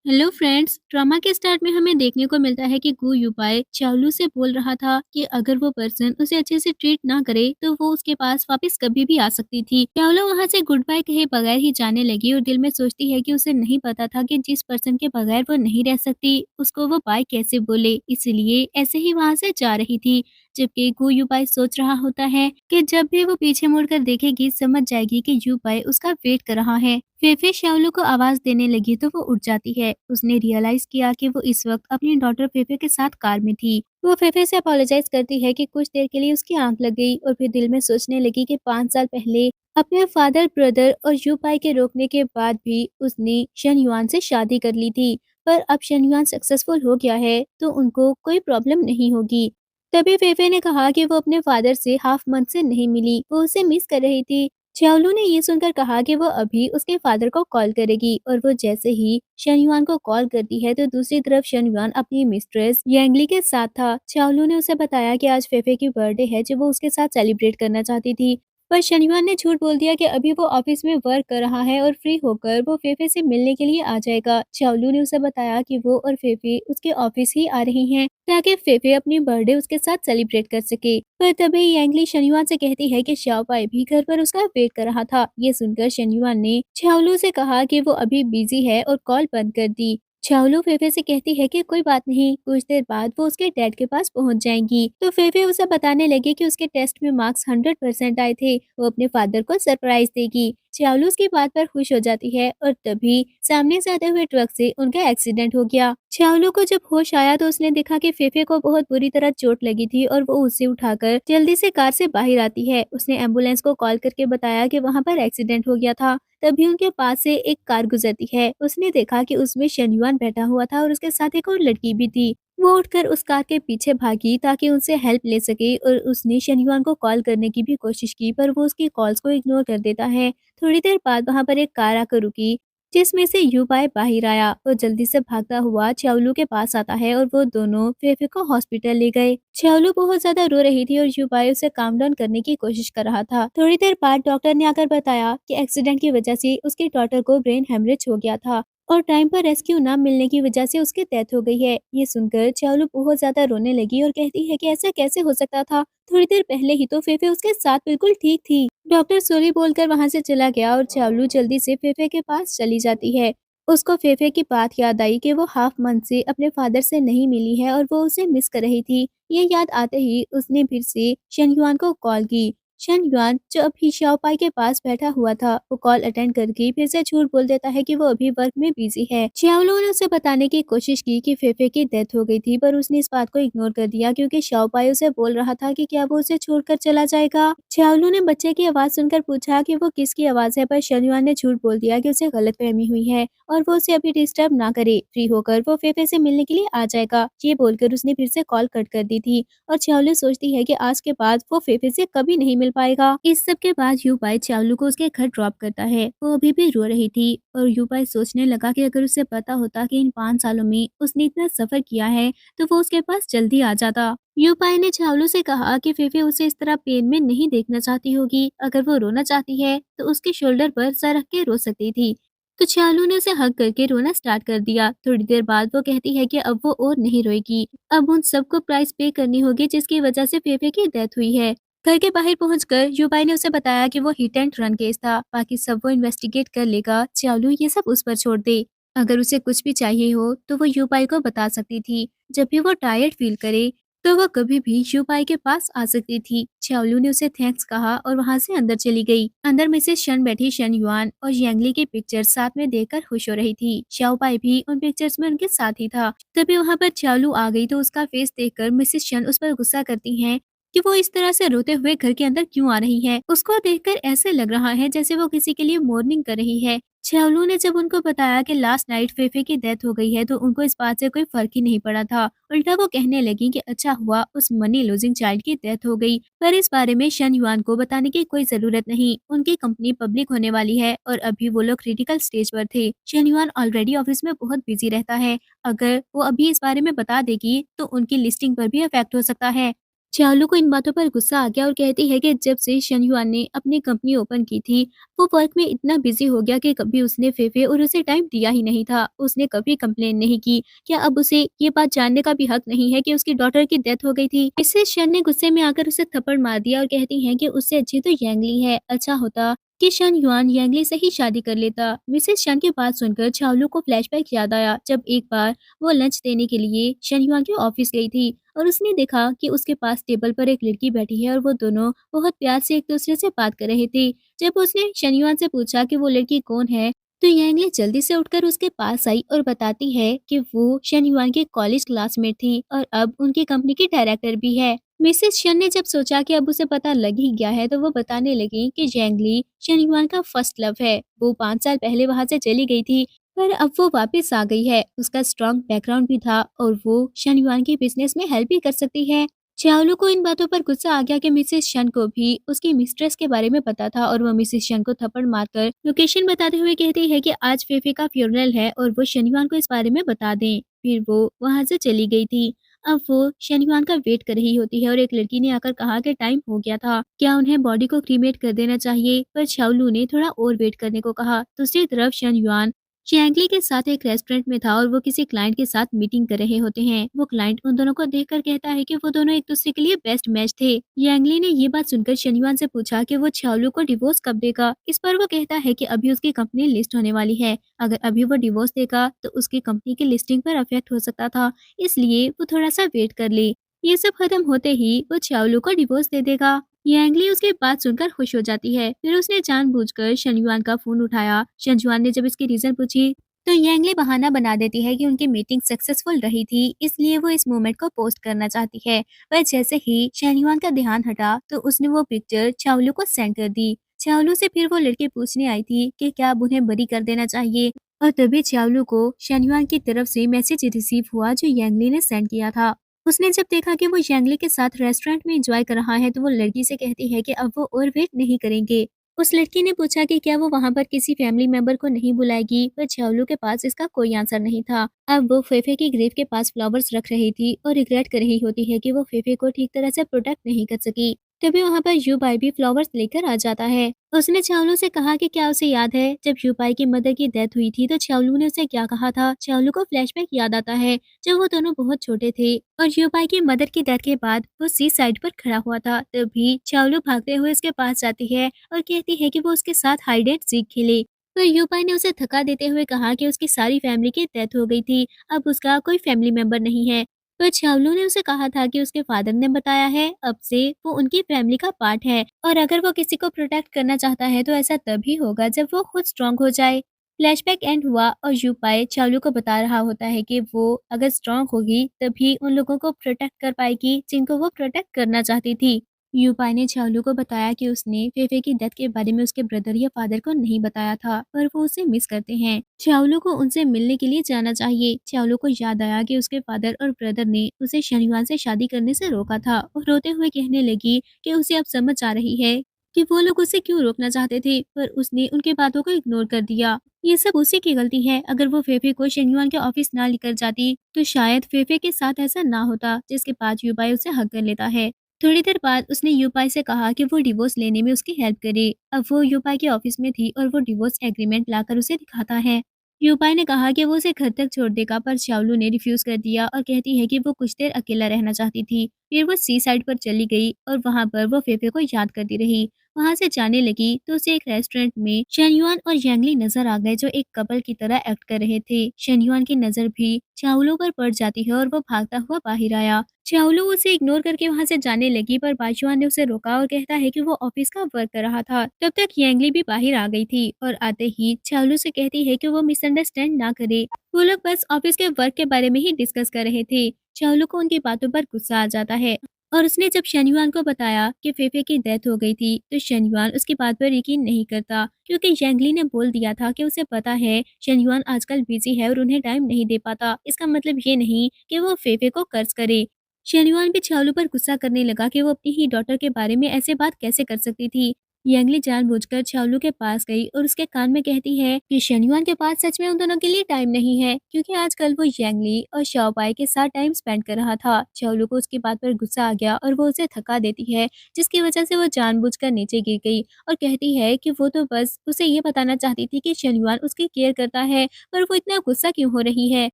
Hello friends, drama के start में हमें देखने को मिलता है कि गु यूपाई चावलू से बोल रहा था कि अगर वो पर्सन उसे अच्छे से ट्रीट ना करे तो वो उसके पास वापस कभी भी आ सकती थी। चावलू वहाँ से गुड बाय कहे बगैर ही जाने लगी और दिल में सोचती है कि उसे नहीं पता था कि जिस पर्सन के बगैर वो नहीं रह सकती उसको वो बाय कैसे बोले, इसलिए ऐसे ही वहाँ से जा रही थी। जबकि गु यूपाई सोच रहा होता है कि जब भी वो पीछे मुड़कर देखेगी समझ जाएगी कि यूपाई उसका वेट कर रहा है। फेफे शाओलू को आवाज देने लगी तो वो उठ जाती है। उसने रियलाइज किया कि वो इस वक्त अपनी डॉटर फेफे के साथ कार में थी। वो फेफे से अपोलोजाइज करती है कि कुछ देर के लिए उसकी आंख लग गई और फिर दिल में सोचने लगी कि 5 साल पहले अपने फादर ब्रदर और यूपाई के रोकने के बाद भी उसने शन युआन से शादी कर ली थी। पर अब शन युआन सक्सेसफुल हो गया है तो उनको कोई प्रॉब्लम नहीं होगी। तभी फेफे ने कहा कि वो अपने फादर से हाफ मंथ से नहीं मिली, वो उसे मिस कर रही थी। चावलू ने ये सुनकर कहा कि वो अभी उसके फादर को कॉल करेगी और वो जैसे ही शनयुआन को कॉल करती है तो दूसरी तरफ शनयुआन अपनी मिस्ट्रेस यांगली के साथ था। चावलू ने उसे बताया कि आज फेफे की बर्थडे है जो वो उसके साथ सेलिब्रेट करना चाहती थी, पर शनिवार ने झूठ बोल दिया कि अभी वो ऑफिस में वर्क कर रहा है और फ्री होकर वो फेफे से मिलने के लिए आ जाएगा। चावलू ने उसे बताया कि वो और फेफे उसके ऑफिस ही आ रही हैं ताकि फेफे अपनी बर्थडे उसके साथ सेलिब्रेट कर सके। पर तभी यांगली शनिवार से कहती है कि शाओपाई भी घर पर उसका वेट कर रहा था। ये सुनकर शनिवार ने चावलू से कहा कि वो अभी बिजी है और कॉल बंद कर दी। चावलू फेफे से कहती है कि कोई बात नहीं, कुछ देर बाद वो उसके डैड के पास पहुंच जाएंगी। तो फेफे उसे बताने लगी कि उसके टेस्ट में मार्क्स 100% आए थे, वो अपने फादर को सरप्राइज देगी। चावलू उसकी बात पर खुश हो जाती है और तभी सामने से आते हुए ट्रक से उनका एक्सीडेंट हो गया। चावलू को जब होश आया तो उसने देखा कि फेफे को बहुत बुरी तरह चोट लगी थी और वो उसे उठाकर जल्दी से कार से बाहर आती है। उसने एम्बुलेंस को कॉल करके बताया कि वहां पर एक्सीडेंट हो गया था। तभी उनके पास से एक कार गुजरती है। उसने देखा कि उसमें शनिवार बैठा हुआ था और उसके साथ एक और लड़की भी थी। वो उठकर उस कार के पीछे भागी ताकि उनसे हेल्प ले सके और उसने शनिवार को कॉल करने की भी कोशिश की, पर वो उसकी कॉल्स को इग्नोर कर देता है। थोड़ी देर बाद वहां पर एक कार आकर रुकी जिसमें से यूबाई बाहर आया और जल्दी से भागता हुआ चावलू के पास आता है और वो दोनों फेफे को हॉस्पिटल ले गए। चावलू बहुत ज्यादा रो रही थी और यूबाई उसे काम डाउन करने की कोशिश कर रहा था। थोड़ी देर बाद डॉक्टर ने आकर बताया कि एक्सीडेंट की वजह से उसकी डॉटर को ब्रेन हेमरेज हो गया था और टाइम पर रेस्क्यू ना मिलने की वजह से उसकी डेथ हो गई है। ये सुनकर चावलू बहुत ज्यादा रोने लगी और कहती है कि ऐसा कैसे हो सकता था, थोड़ी देर पहले ही तो फेफे उसके साथ बिल्कुल ठीक थी। डॉक्टर सॉरी बोलकर वहां से चला गया और चावलू जल्दी से फेफे के पास चली जाती है। उसको फेफे की बात याद आई कि वो हाफ मंथ से अपने फादर से नहीं मिली है और वो उसे मिस कर रही थी। ये याद आते ही उसने फिर से शनयुआन को कॉल की। शनयुआन जो अभी शाओपाई के पास बैठा हुआ था वो कॉल अटेंड करके फिर से झूठ बोल देता है कि वो अभी वर्क में बिजी है। चावलू ने उसे बताने की कोशिश की कि फेफे की डेथ हो गई थी, पर उसने इस बात को इग्नोर कर दिया क्योंकि शाओपाई उसे बोल रहा था कि क्या वो उसे छोड़कर चला जाएगा। चावलू ने बच्चे की आवाज सुनकर पूछा कि वो किसकी आवाज है, पर शनिवार ने झूठ बोल दिया कि उसे गलतफहमी हुई है और वो उसे अभी डिस्टर्ब ना करे, फ्री होकर वो फेफे से मिलने के लिए आ जाएगा। ये बोलकर उसने फिर से कॉल कट कर दी थी और चावलू सोचती है कि आज के बाद वो फेफे से कभी नहीं मिल पाएगा। इस सब के बाद यूपाई चावलू को उसके घर ड्रॉप करता है। वो अभी भी रो रही थी और यूपाई सोचने लगा कि अगर उसे पता होता कि इन 5 सालों में उसने इतना सफर किया है तो वो उसके पास जल्दी आ जाता। यूपाई ने चावलू से कहा कि फेफे उसे इस तरह पेन में नहीं देखना चाहती होगी, अगर वो रोना चाहती है तो उसके शोल्डर पर सर रख के रो सकती थी। तो चालू ने उसे हग करके रोना स्टार्ट कर दिया। थोड़ी देर बाद वो कहती है कि अब वो और नहीं रोएगी, अब उन सबको प्राइस पे करनी होगी जिसकी वजह से फेफे की डेथ हुई है। घर के बाहर पहुंचकर युबाई ने उसे बताया कि वो हिट एंड रन केस था, बाकी सब वो इन्वेस्टिगेट कर लेगा, चालू ये सब उस पर छोड़ दे। अगर उसे कुछ भी चाहिए हो तो वो युबाई को बता सकती थी। जब भी वो टायर्ड फील करे तो वह कभी भी यूपाई के पास आ सकती थी। चावलू ने उसे थैंक्स कहा और वहां से अंदर चली गई। अंदर मिसेस शन बैठी शन युआन और यांगली के पिक्चर्स साथ में देखकर खुश हो रही थी। शाओपाई भी उन पिक्चर्स में उनके साथ ही था। तभी वहां पर चावलू आ गई तो उसका फेस देखकर मिसेस शन उस पर गुस्सा करती हैं कि वो इस तरह से रोते हुए घर के अंदर क्यों आ रही है। उसको देखकर ऐसे लग रहा है जैसे वो किसी के लिए मॉर्निंग कर रही है। चावलू ने जब उनको बताया कि लास्ट नाइट फेफे की डेथ हो गई है तो उनको इस बात से कोई फर्क ही नहीं पड़ा था। उल्टा वो कहने लगी कि अच्छा हुआ उस मनी लूजिंग चाइल्ड की डेथ हो गई, पर इस बारे में शन युआन को बताने की कोई जरूरत नहीं। उनकी कंपनी पब्लिक होने वाली है और अभी वो लोग क्रिटिकल स्टेज पर थे। शन युआन ऑलरेडी ऑफिस में बहुत बिजी रहता है, अगर वो अभी इस बारे में बता देगी तो उनकी लिस्टिंग पर भी इफेक्ट हो सकता है। चार्लो को इन बातों पर गुस्सा आ गया और कहती है कि जब से शनयुआन ने अपनी कंपनी ओपन की थी, वो वर्क में इतना बिजी हो गया कि कभी उसने फेफे और उसे टाइम दिया ही नहीं था। उसने कभी कंप्लेन नहीं की। क्या अब उसे ये बात जानने का भी हक नहीं है कि उसकी डॉटर की डेथ हो गई थी? मिसेस शन ने गुस्से में आकर उसे थप्पड़ मार दिया और कहती हैं कि उससे अच्छी तो यांगली है। अच्छा होता कि शन युआन यांगली से ही शादी कर लेता। मिसेस शन की बात सुनकर चावलू को फ्लैशबैक याद आया जब एक बार वो लंच देने के लिए शन युआन के ऑफिस गई थी और उसने देखा कि उसके पास टेबल पर एक लड़की बैठी है और वो दोनों बहुत प्यार से एक दूसरे से बात कर रहे थे। जब उसने शनिवार से पूछा कि वो लड़की कौन है, तो यांगली जल्दी से उठकर उसके पास आई और बताती है कि वो शनिवार की कॉलेज क्लासमेट थी और अब उनकी कंपनी की डायरेक्टर भी है। मिसेस शन ने जब सोचा कि अब उसे पता लग ही गया है तो वो बताने लगी कि जैंगली शनिवार का फर्स्ट लव है। वो 5 साल पहले वहां से चली गई थी पर अब वो वापस आ गई है। उसका स्ट्रॉन्ग बैकग्राउंड भी था और वो शनिवार के बिजनेस में हेल्प भी कर सकती है। चावलू को इन बातों पर गुस्सा आ गया कि मिसेस शन को भी उसकी मिस्ट्रेस के बारे में पता था और वो मिसेस शन को थप्पड़ मारकर लोकेशन बताते हुए कहती है कि आज फेफे का फ्यूनरल है और वो शनिवार को इस बारे में बता दें। फिर वो वहां से चली गई थी। अब वो शनिवार का वेट कर रही होती है और एक लड़की ने आकर कहा कि टाइम हो गया था, क्या उन्हें बॉडी को क्रीमेट कर देना चाहिए, पर चावलू ने थोड़ा और वेट करने को कहा। दूसरी तरफ शनिवार शैंगली के साथ एक रेस्टोरेंट में था और वो किसी क्लाइंट के साथ मीटिंग कर रहे होते हैं। वो क्लाइंट उन दोनों को देखकर कहता है कि वो दोनों एक दूसरे के लिए बेस्ट मैच थे। यांगली ने ये बात सुनकर शनिवार से पूछा कि वो चावलू को डिवोर्स कब देगा। इस पर वो कहता है कि अभी उसकी कंपनी लिस्ट होने वाली है। अगर अभी वो डिवोर्स देगा तो उसकी कंपनी की लिस्टिंग पर अफेक्ट हो सकता था, इसलिए वो थोड़ा सा वेट कर ले। ये सब खत्म होते ही वो चावलू को डिवोर्स दे देगा। यांगली उसकी बात सुनकर खुश हो जाती है। फिर उसने जानबूझकर शनिवार का फोन उठाया। शनिवार ने जब इसकी रीजन पूछी तो यांगली बहाना बना देती है कि उनकी मीटिंग सक्सेसफुल रही थी, इसलिए वो इस मोमेंट को पोस्ट करना चाहती है। पर जैसे ही शनिवार का ध्यान हटा तो उसने वो पिक्चर चावलू को सेंड कर दी। चावलू से फिर वो लड़की पूछने आई थी कि क्या अब उन्हें बरी कर देना चाहिए, और तभी चावलू को शनिवार की तरफ से मैसेज रिसीव हुआ जो यांगली ने सेंड किया था। उसने जब देखा कि वो यांगली के साथ रेस्टोरेंट में एंजॉय कर रहा है तो वो लड़की से कहती है कि अब वो और वेट नहीं करेंगे। उस लड़की ने पूछा कि क्या वो वहां पर किसी फैमिली मेंबर को नहीं बुलाएगी, पर चावलू के पास इसका कोई आंसर नहीं था। अब वो फेफे की ग्रेव के पास फ्लावर्स रख रही थी और रिग्रेट कर रही होती है कि वो फेफे को ठीक तरह से प्रोटेक्ट नहीं कर सकी। तभी वहां पर यूबाई भी फ्लावर्स लेकर आ जाता है। उसने चावलू से कहा कि क्या उसे याद है जब यूबाई की मदर की डेथ हुई थी तो चावलू ने उसे क्या कहा था। चावलू को फ्लैशबैक याद आता है जब वो दोनों बहुत छोटे थे और यूबाई की मदर की डेथ के बाद वो सी साइड पर खड़ा हुआ था। तभी चावलू भागते हुए उसके पास जाती है और कहती है कि वो उसके साथ हाइड एंड सीक खेले। पर यूबाई ने उसे थका देते हुए कहा कि उसकी सारी फैमिली की डेथ हो गई थी, अब उसका कोई फैमिली मेंबर नहीं है। पर चावलू ने उसे कहा था कि उसके फादर ने बताया है अब से वो उनकी फैमिली का पार्ट है और अगर वो किसी को प्रोटेक्ट करना चाहता है तो ऐसा तभी होगा जब वो खुद स्ट्रांग हो जाए। फ्लैशबैक एंड हुआ और यूपाई चावलू को बता रहा होता है कि वो अगर स्ट्रांग होगी तभी उन लोगों को प्रोटेक्ट कर पाएगी जिनको वो प्रोटेक्ट करना चाहती थी। यूपाई ने चावलू को बताया कि उसने फेफे की डेथ के बारे में उसके ब्रदर या फादर को नहीं बताया था, पर वो उसे मिस करते हैं। चावलू को उनसे मिलने के लिए जाना चाहिए। चावलू को याद आया कि उसके फादर और ब्रदर ने उसे शनिवार से शादी करने से रोका था और रोते हुए कहने लगी कि उसे अब समझ आ रही है कि वो लोग उसे क्यों रोकना चाहते थे, पर उसने उनके बातों को इग्नोर कर दिया। ये सब उसी की गलती है। अगर वो फेफे को शनिवार के ऑफिस ना लेकर जाती तो शायद फेफे के साथ ऐसा ना होता, जिसके बाद युबाई उसे हक कर लेता है। थोड़ी देर बाद उसने यूपाई से कहा कि वो डिवोर्स लेने में उसकी हेल्प करे। अब वो यूपाई के ऑफिस में थी और वो डिवोर्स एग्रीमेंट लाकर उसे दिखाता है। यूपाई ने कहा कि वो उसे घर तक छोड़ देगा, पर चावलू ने रिफ्यूज कर दिया और कहती है कि वो कुछ देर अकेला रहना चाहती थी। फिर वो सी साइड पर चली गई और वहां पर वो फेफे को याद करती रही। वहां से जाने लगी तो उसे एक रेस्टोरेंट में शेनयुआन और यांगली नजर आ गए जो एक कपल की तरह एक्ट कर रहे थे। शेनयुआन की नजर भी चावलू पर पड़ जाती है और वो भागता हुआ बाहर आया। चावलू उसे इग्नोर करके वहां से जाने लगी, पर बाजुआन ने उसे रोका और कहता है कि वो ऑफिस का वर्क कर रहा था। तब तक यांगली भी बाहर आ गई थी और आते ही चावलू से कहती है कि वो मिसअंडरस्टैंड ना करे। वो लोग बस ऑफिस के वर्क के बारे में ही डिस्कस कर रहे थे। चावलू को उनकी बातों पर गुस्सा आ जाता है और उसने जब शनिवार को बताया कि फेफे की डेथ हो गई थी तो शनिवार उसकी बात पर यकीन नहीं करता, क्योंकि यांगली ने बोल दिया था कि उसे पता है शनिवार आजकल बिजी है और उन्हें टाइम नहीं दे पाता। इसका मतलब ये नहीं कि वो फेफे को कर्ज करे। शनिवार भी चावलू पर गुस्सा करने लगा कि वो अपनी ही डॉटर के बारे में ऐसे बात कैसे कर सकती थी। यांगली जानबूझकर चावलू के पास गई और उसके कान में कहती है कि शनिवार के पास सच में उन दोनों के लिए टाइम नहीं है, क्योंकि आजकल वो यांगली और शाओपाई के साथ टाइम स्पेंड कर रहा था। चावलू को उसकी बात पर गुस्सा आ गया और वो उसे थका देती है, जिसकी वजह से वो जानबूझकर नीचे गिर गई और कहती है कि वो तो बस उसे ये बताना चाहती थी कि शनिवार उसकी केयर करता है, पर वो इतना गुस्सा क्यों हो रही है।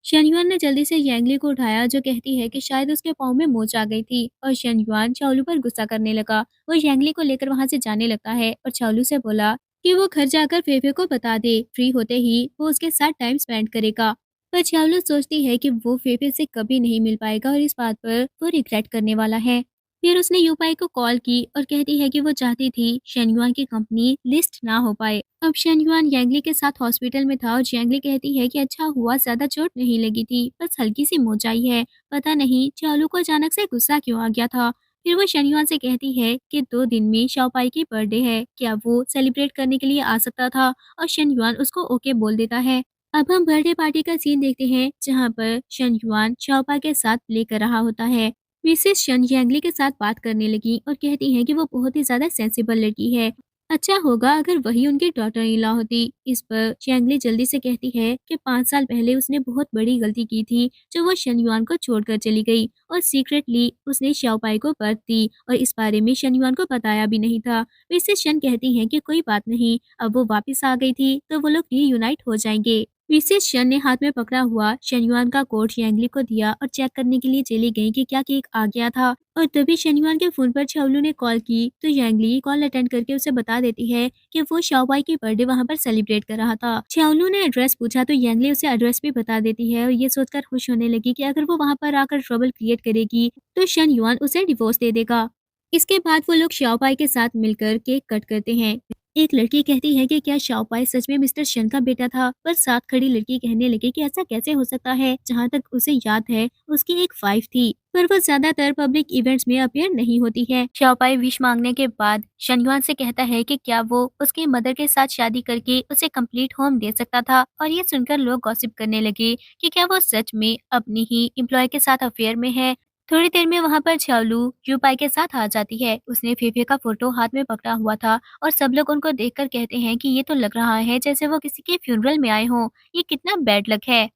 शनिवार ने जल्दी से यांगली को उठाया, जो कहती है कि शायद उसके पाँव में मोच आ गई थी, और शनिवार चावलू पर गुस्सा करने लगा। वो यांगली को लेकर वहां से जाने लगता है और चावलू से बोला कि वो घर जाकर फेफे को बता दे, फ्री होते ही वो उसके साथ टाइम स्पेंड करेगा। पर चावलू सोचती है कि वो फेफे से कभी नहीं मिल पाएगा और इस बात पर वो रिग्रेट करने वाला है। फिर उसने यूपाई को कॉल की और कहती है कि वो चाहती थी शेनयुआन की कंपनी लिस्ट ना हो पाए। अब शेनयुआन यांगली के साथ हॉस्पिटल में था और यांगली कहती है कि अच्छा हुआ ज्यादा चोट नहीं लगी थी, बस हल्की सी मोचाई है। पता नहीं चावलू को अचानक से गुस्सा क्यों आ गया था। फिर वो शनिवार से कहती है कि 2 दिन में शाओपाई की बर्थडे है, क्या वो सेलिब्रेट करने के लिए आ सकता था, और शनिवार उसको ओके बोल देता है। अब हम बर्थडे पार्टी का सीन देखते हैं, जहाँ पर शनिवार शाओपा के साथ प्ले कर रहा होता है। मिसेस शन यांगली के साथ बात करने लगी और कहती हैं कि वो बहुत ही ज्यादा सेंसिबल लड़की है। अच्छा होगा अगर वही उनकी डॉटर इन लॉ होती। इस पर यांगली जल्दी से कहती है कि 5 साल पहले उसने बहुत बड़ी गलती की थी, जो वो शनिवार को छोड़कर चली गई और सीक्रेटली उसने शाओपाई को बर्थ दी और इस बारे में शनिवार को बताया भी नहीं था। मिसेस शन कहती हैं कि कोई बात नहीं, अब वो वापस आ गई थी तो वो लोग रीयूनाइट हो जाएंगे। मिसेस शन ने हाथ में पकड़ा हुआ शनिवार का कोट यांगली को दिया और चेक करने के लिए चली गई कि क्या केक आ गया था। और तभी शनिवार के फोन पर चावलू ने कॉल की तो यांगली कॉल अटेंड करके उसे बता देती है कि वो शाओबाई की बर्थडे वहां पर सेलिब्रेट कर रहा था। चावलू ने एड्रेस पूछा तो यांगली उसे एड्रेस भी बता देती है और ये सोचकर खुश होने लगी कि अगर वो वहां पर आकर ट्रबल क्रिएट करेगी तो शनिवार उसे डिवोर्स दे देगा। इसके बाद वो लोग शाओपाई के साथ मिलकर केक कट करते हैं। एक लड़की कहती है कि क्या शाओपाई सच में मिस्टर शन का बेटा था, पर साथ खड़ी लड़की कहने लगी कि ऐसा कैसे हो सकता है, जहाँ तक उसे याद है उसकी एक वाइफ थी, पर वो ज्यादातर पब्लिक इवेंट्स में अपियर नहीं होती है। शाओपाई विश मांगने के बाद शनिवार से कहता है कि क्या वो उसकी मदर के साथ शादी करके उसे कंप्लीट होम दे सकता था, और ये सुनकर लोग गॉसिप करने लगे कि क्या वो सच में अपनी ही एम्प्लॉय के साथ अफेयर में है। थोड़ी देर में वहां पर चावलू यूपाई के साथ आ जाती है। उसने फेफे का फोटो हाथ में पकड़ा हुआ था और सब लोग उनको देखकर कहते हैं कि ये तो लग रहा है जैसे वो किसी के फ्यूनरल में आए हों। ये कितना बैड लक है।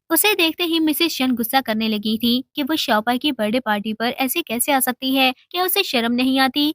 उसे देखते ही मिसेस शन गुस्सा करने लगी थी कि वो शाओपाई की बर्थडे पार्टी पर ऐसे कैसे आ सकती है, क्या उसे शर्म नहीं आती।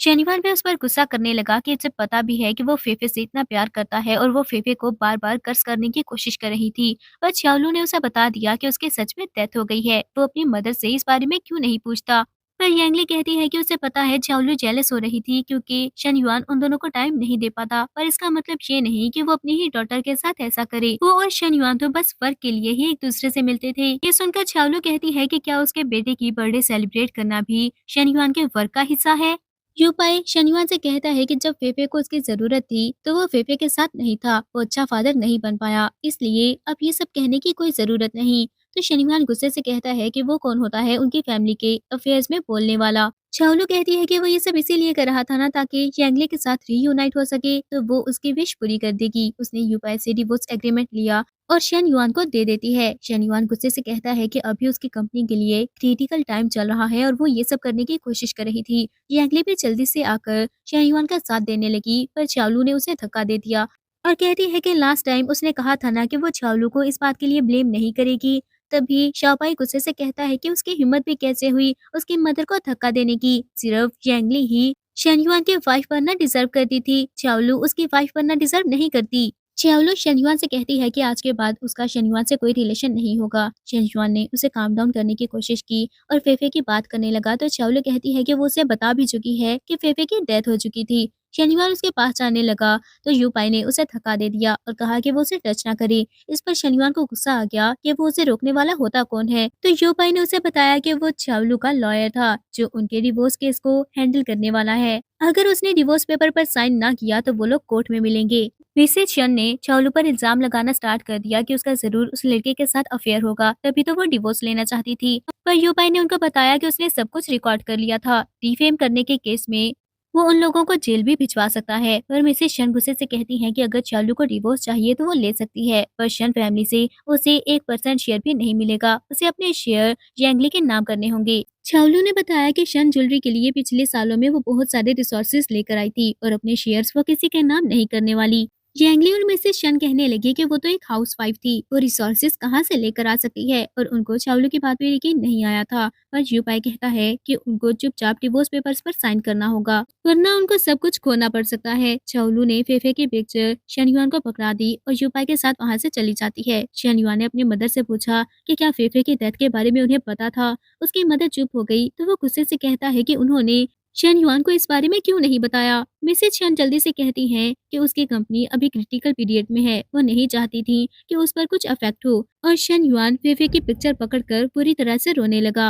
शनिवार भी उस पर गुस्सा करने लगा कि उसे पता भी है कि वो फेफे से इतना प्यार करता है और वो फेफे को बार बार कर्ज करने की कोशिश कर रही थी, पर चावलू ने उसे बता दिया कि उसके सच में डेथ हो गई है। वो अपनी मदर से इस बारे में क्यों नहीं पूछता। पर यांगली कहती है कि उसे पता है चावलू जेलस हो रही थी क्योंकि शनिवार उन दोनों को टाइम नहीं दे पाता, पर इसका मतलब ये नहीं कि वो अपनी ही डॉटर के साथ ऐसा करे। वो और शनिवार तो बस वर्क के लिए ही एक दूसरे से मिलते थे। ये सुनकर चावलू कहती है कि क्या उसके बेटे की बर्थडे सेलिब्रेट करना भी शनिवार के वर्क का हिस्सा है। यूपाई शनिवार से कहता है कि जब फेफे को उसकी जरूरत थी तो वो फेफे के साथ नहीं था, वो अच्छा फादर नहीं बन पाया, इसलिए अब ये सब कहने की कोई जरूरत नहीं। तो शनिवार गुस्से से कहता है कि वो कौन होता है उनकी फैमिली के अफेयर्स में बोलने वाला। चावलू कहती है कि वो ये सब इसीलिए कर रहा था ना, ताकि यांगले के साथ रीयूनाइट हो सके, तो वो उसकी विश पूरी कर देगी। उसने यूपाई से डिवोर्स एग्रीमेंट लिया और शन युआन को दे देती है। शन युआन गुस्से से कहता है कि अभी उसकी कंपनी के लिए क्रिटिकल टाइम चल रहा है और वो ये सब करने की कोशिश कर रही थी। यांगली भी जल्दी से आकर शन युआन का साथ देने लगी, पर चावलू ने उसे धक्का दे दिया और कहती है कि लास्ट टाइम उसने कहा था ना कि वो चावलू को इस बात के लिए ब्लेम नहीं करेगी। तभी शाओपाई गुस्से से कहता है कि उसकी हिम्मत भी कैसे हुई उसकी मदर को धक्का देने की, सिर्फ यांगली ही शन युआन की वाइफ बनना डिजर्व करती थी, चावलू उसकी वाइफ बनना डिजर्व नहीं करती। चावलू शनिवार से कहती है कि आज के बाद उसका शनिवार से कोई रिलेशन नहीं होगा। शनिवार ने उसे काम डाउन करने की कोशिश की और फेफे की बात करने लगा, तो चावलू कहती है कि वो उसे बता भी चुकी है कि फेफे की डेथ हो चुकी थी। शनिवार उसके पास जाने लगा तो यूपाई ने उसे थका दे दिया और कहा कि वो उसे टच ना करे। इस पर शनिवार को गुस्सा आ गया कि वो उसे रोकने वाला होता कौन है, तो यूपाई ने उसे बताया कि वो चावलू का लॉयर था, जो उनके डिवोर्स केस को हैंडल करने वाला है। अगर उसने डिवोर्स पेपर पर साइन ना किया तो वो लोग कोर्ट में मिलेंगे। मिसेज शन ने चावलू पर इल्जाम लगाना स्टार्ट कर दिया कि उसका जरूर उस लड़के के साथ अफेयर होगा, तभी तो वो डिवोर्स लेना चाहती थी। पर यूपाई ने उनको बताया कि उसने सब कुछ रिकॉर्ड कर लिया था। डिफेम करने के केस में वो उन लोगों को जेल भी भिजवा सकता है। पर मिसेस शन गुस्से से कहती हैं कि अगर चार्लू को डिवोर्स चाहिए तो वो ले सकती है, पर शन फैमिली से उसे 1% शेयर भी नहीं मिलेगा। उसे अपने शेयर जैंगली के नाम करने होंगे। चावलू ने बताया कि शन ज्वेलरी के लिए पिछले सालों में वो बहुत सारे रिसोर्सेज लेकर आई थी और अपने शेयर्स वो किसी के नाम नहीं करने वाली। जैंगली और मिसेस शन कहने लगी कि वो तो एक हाउसवाइफ थी, वो रिसोर्सेज कहाँ से लेकर आ सकती है, और उनको चावलू की बात पे यकीन नहीं आया था। पर यूपाई कहता है कि उनको चुपचाप डिवोर्स पेपर्स पर साइन करना होगा, वरना उनको सब कुछ खोना पड़ सकता है। चावलू ने फेफे की पिक्चर शनिवान को पकड़ा दी और यूपाई के साथ वहाँ से चली जाती है। शनिवान ने अपनी मदर से पूछा कि क्या फेफे की डेथ के बारे में उन्हें पता था। उसकी मदर चुप हो गई तो वो गुस्से से कहता है कि उन्होंने शन युआन को इस बारे में क्यों नहीं बताया। मिसेज शन जल्दी से कहती हैं कि उसकी कंपनी अभी क्रिटिकल पीरियड में है, वो नहीं चाहती थी कि उस पर कुछ अफेक्ट हो, और शन युआन फेफे की पिक्चर पकड़कर पूरी तरह से रोने लगा।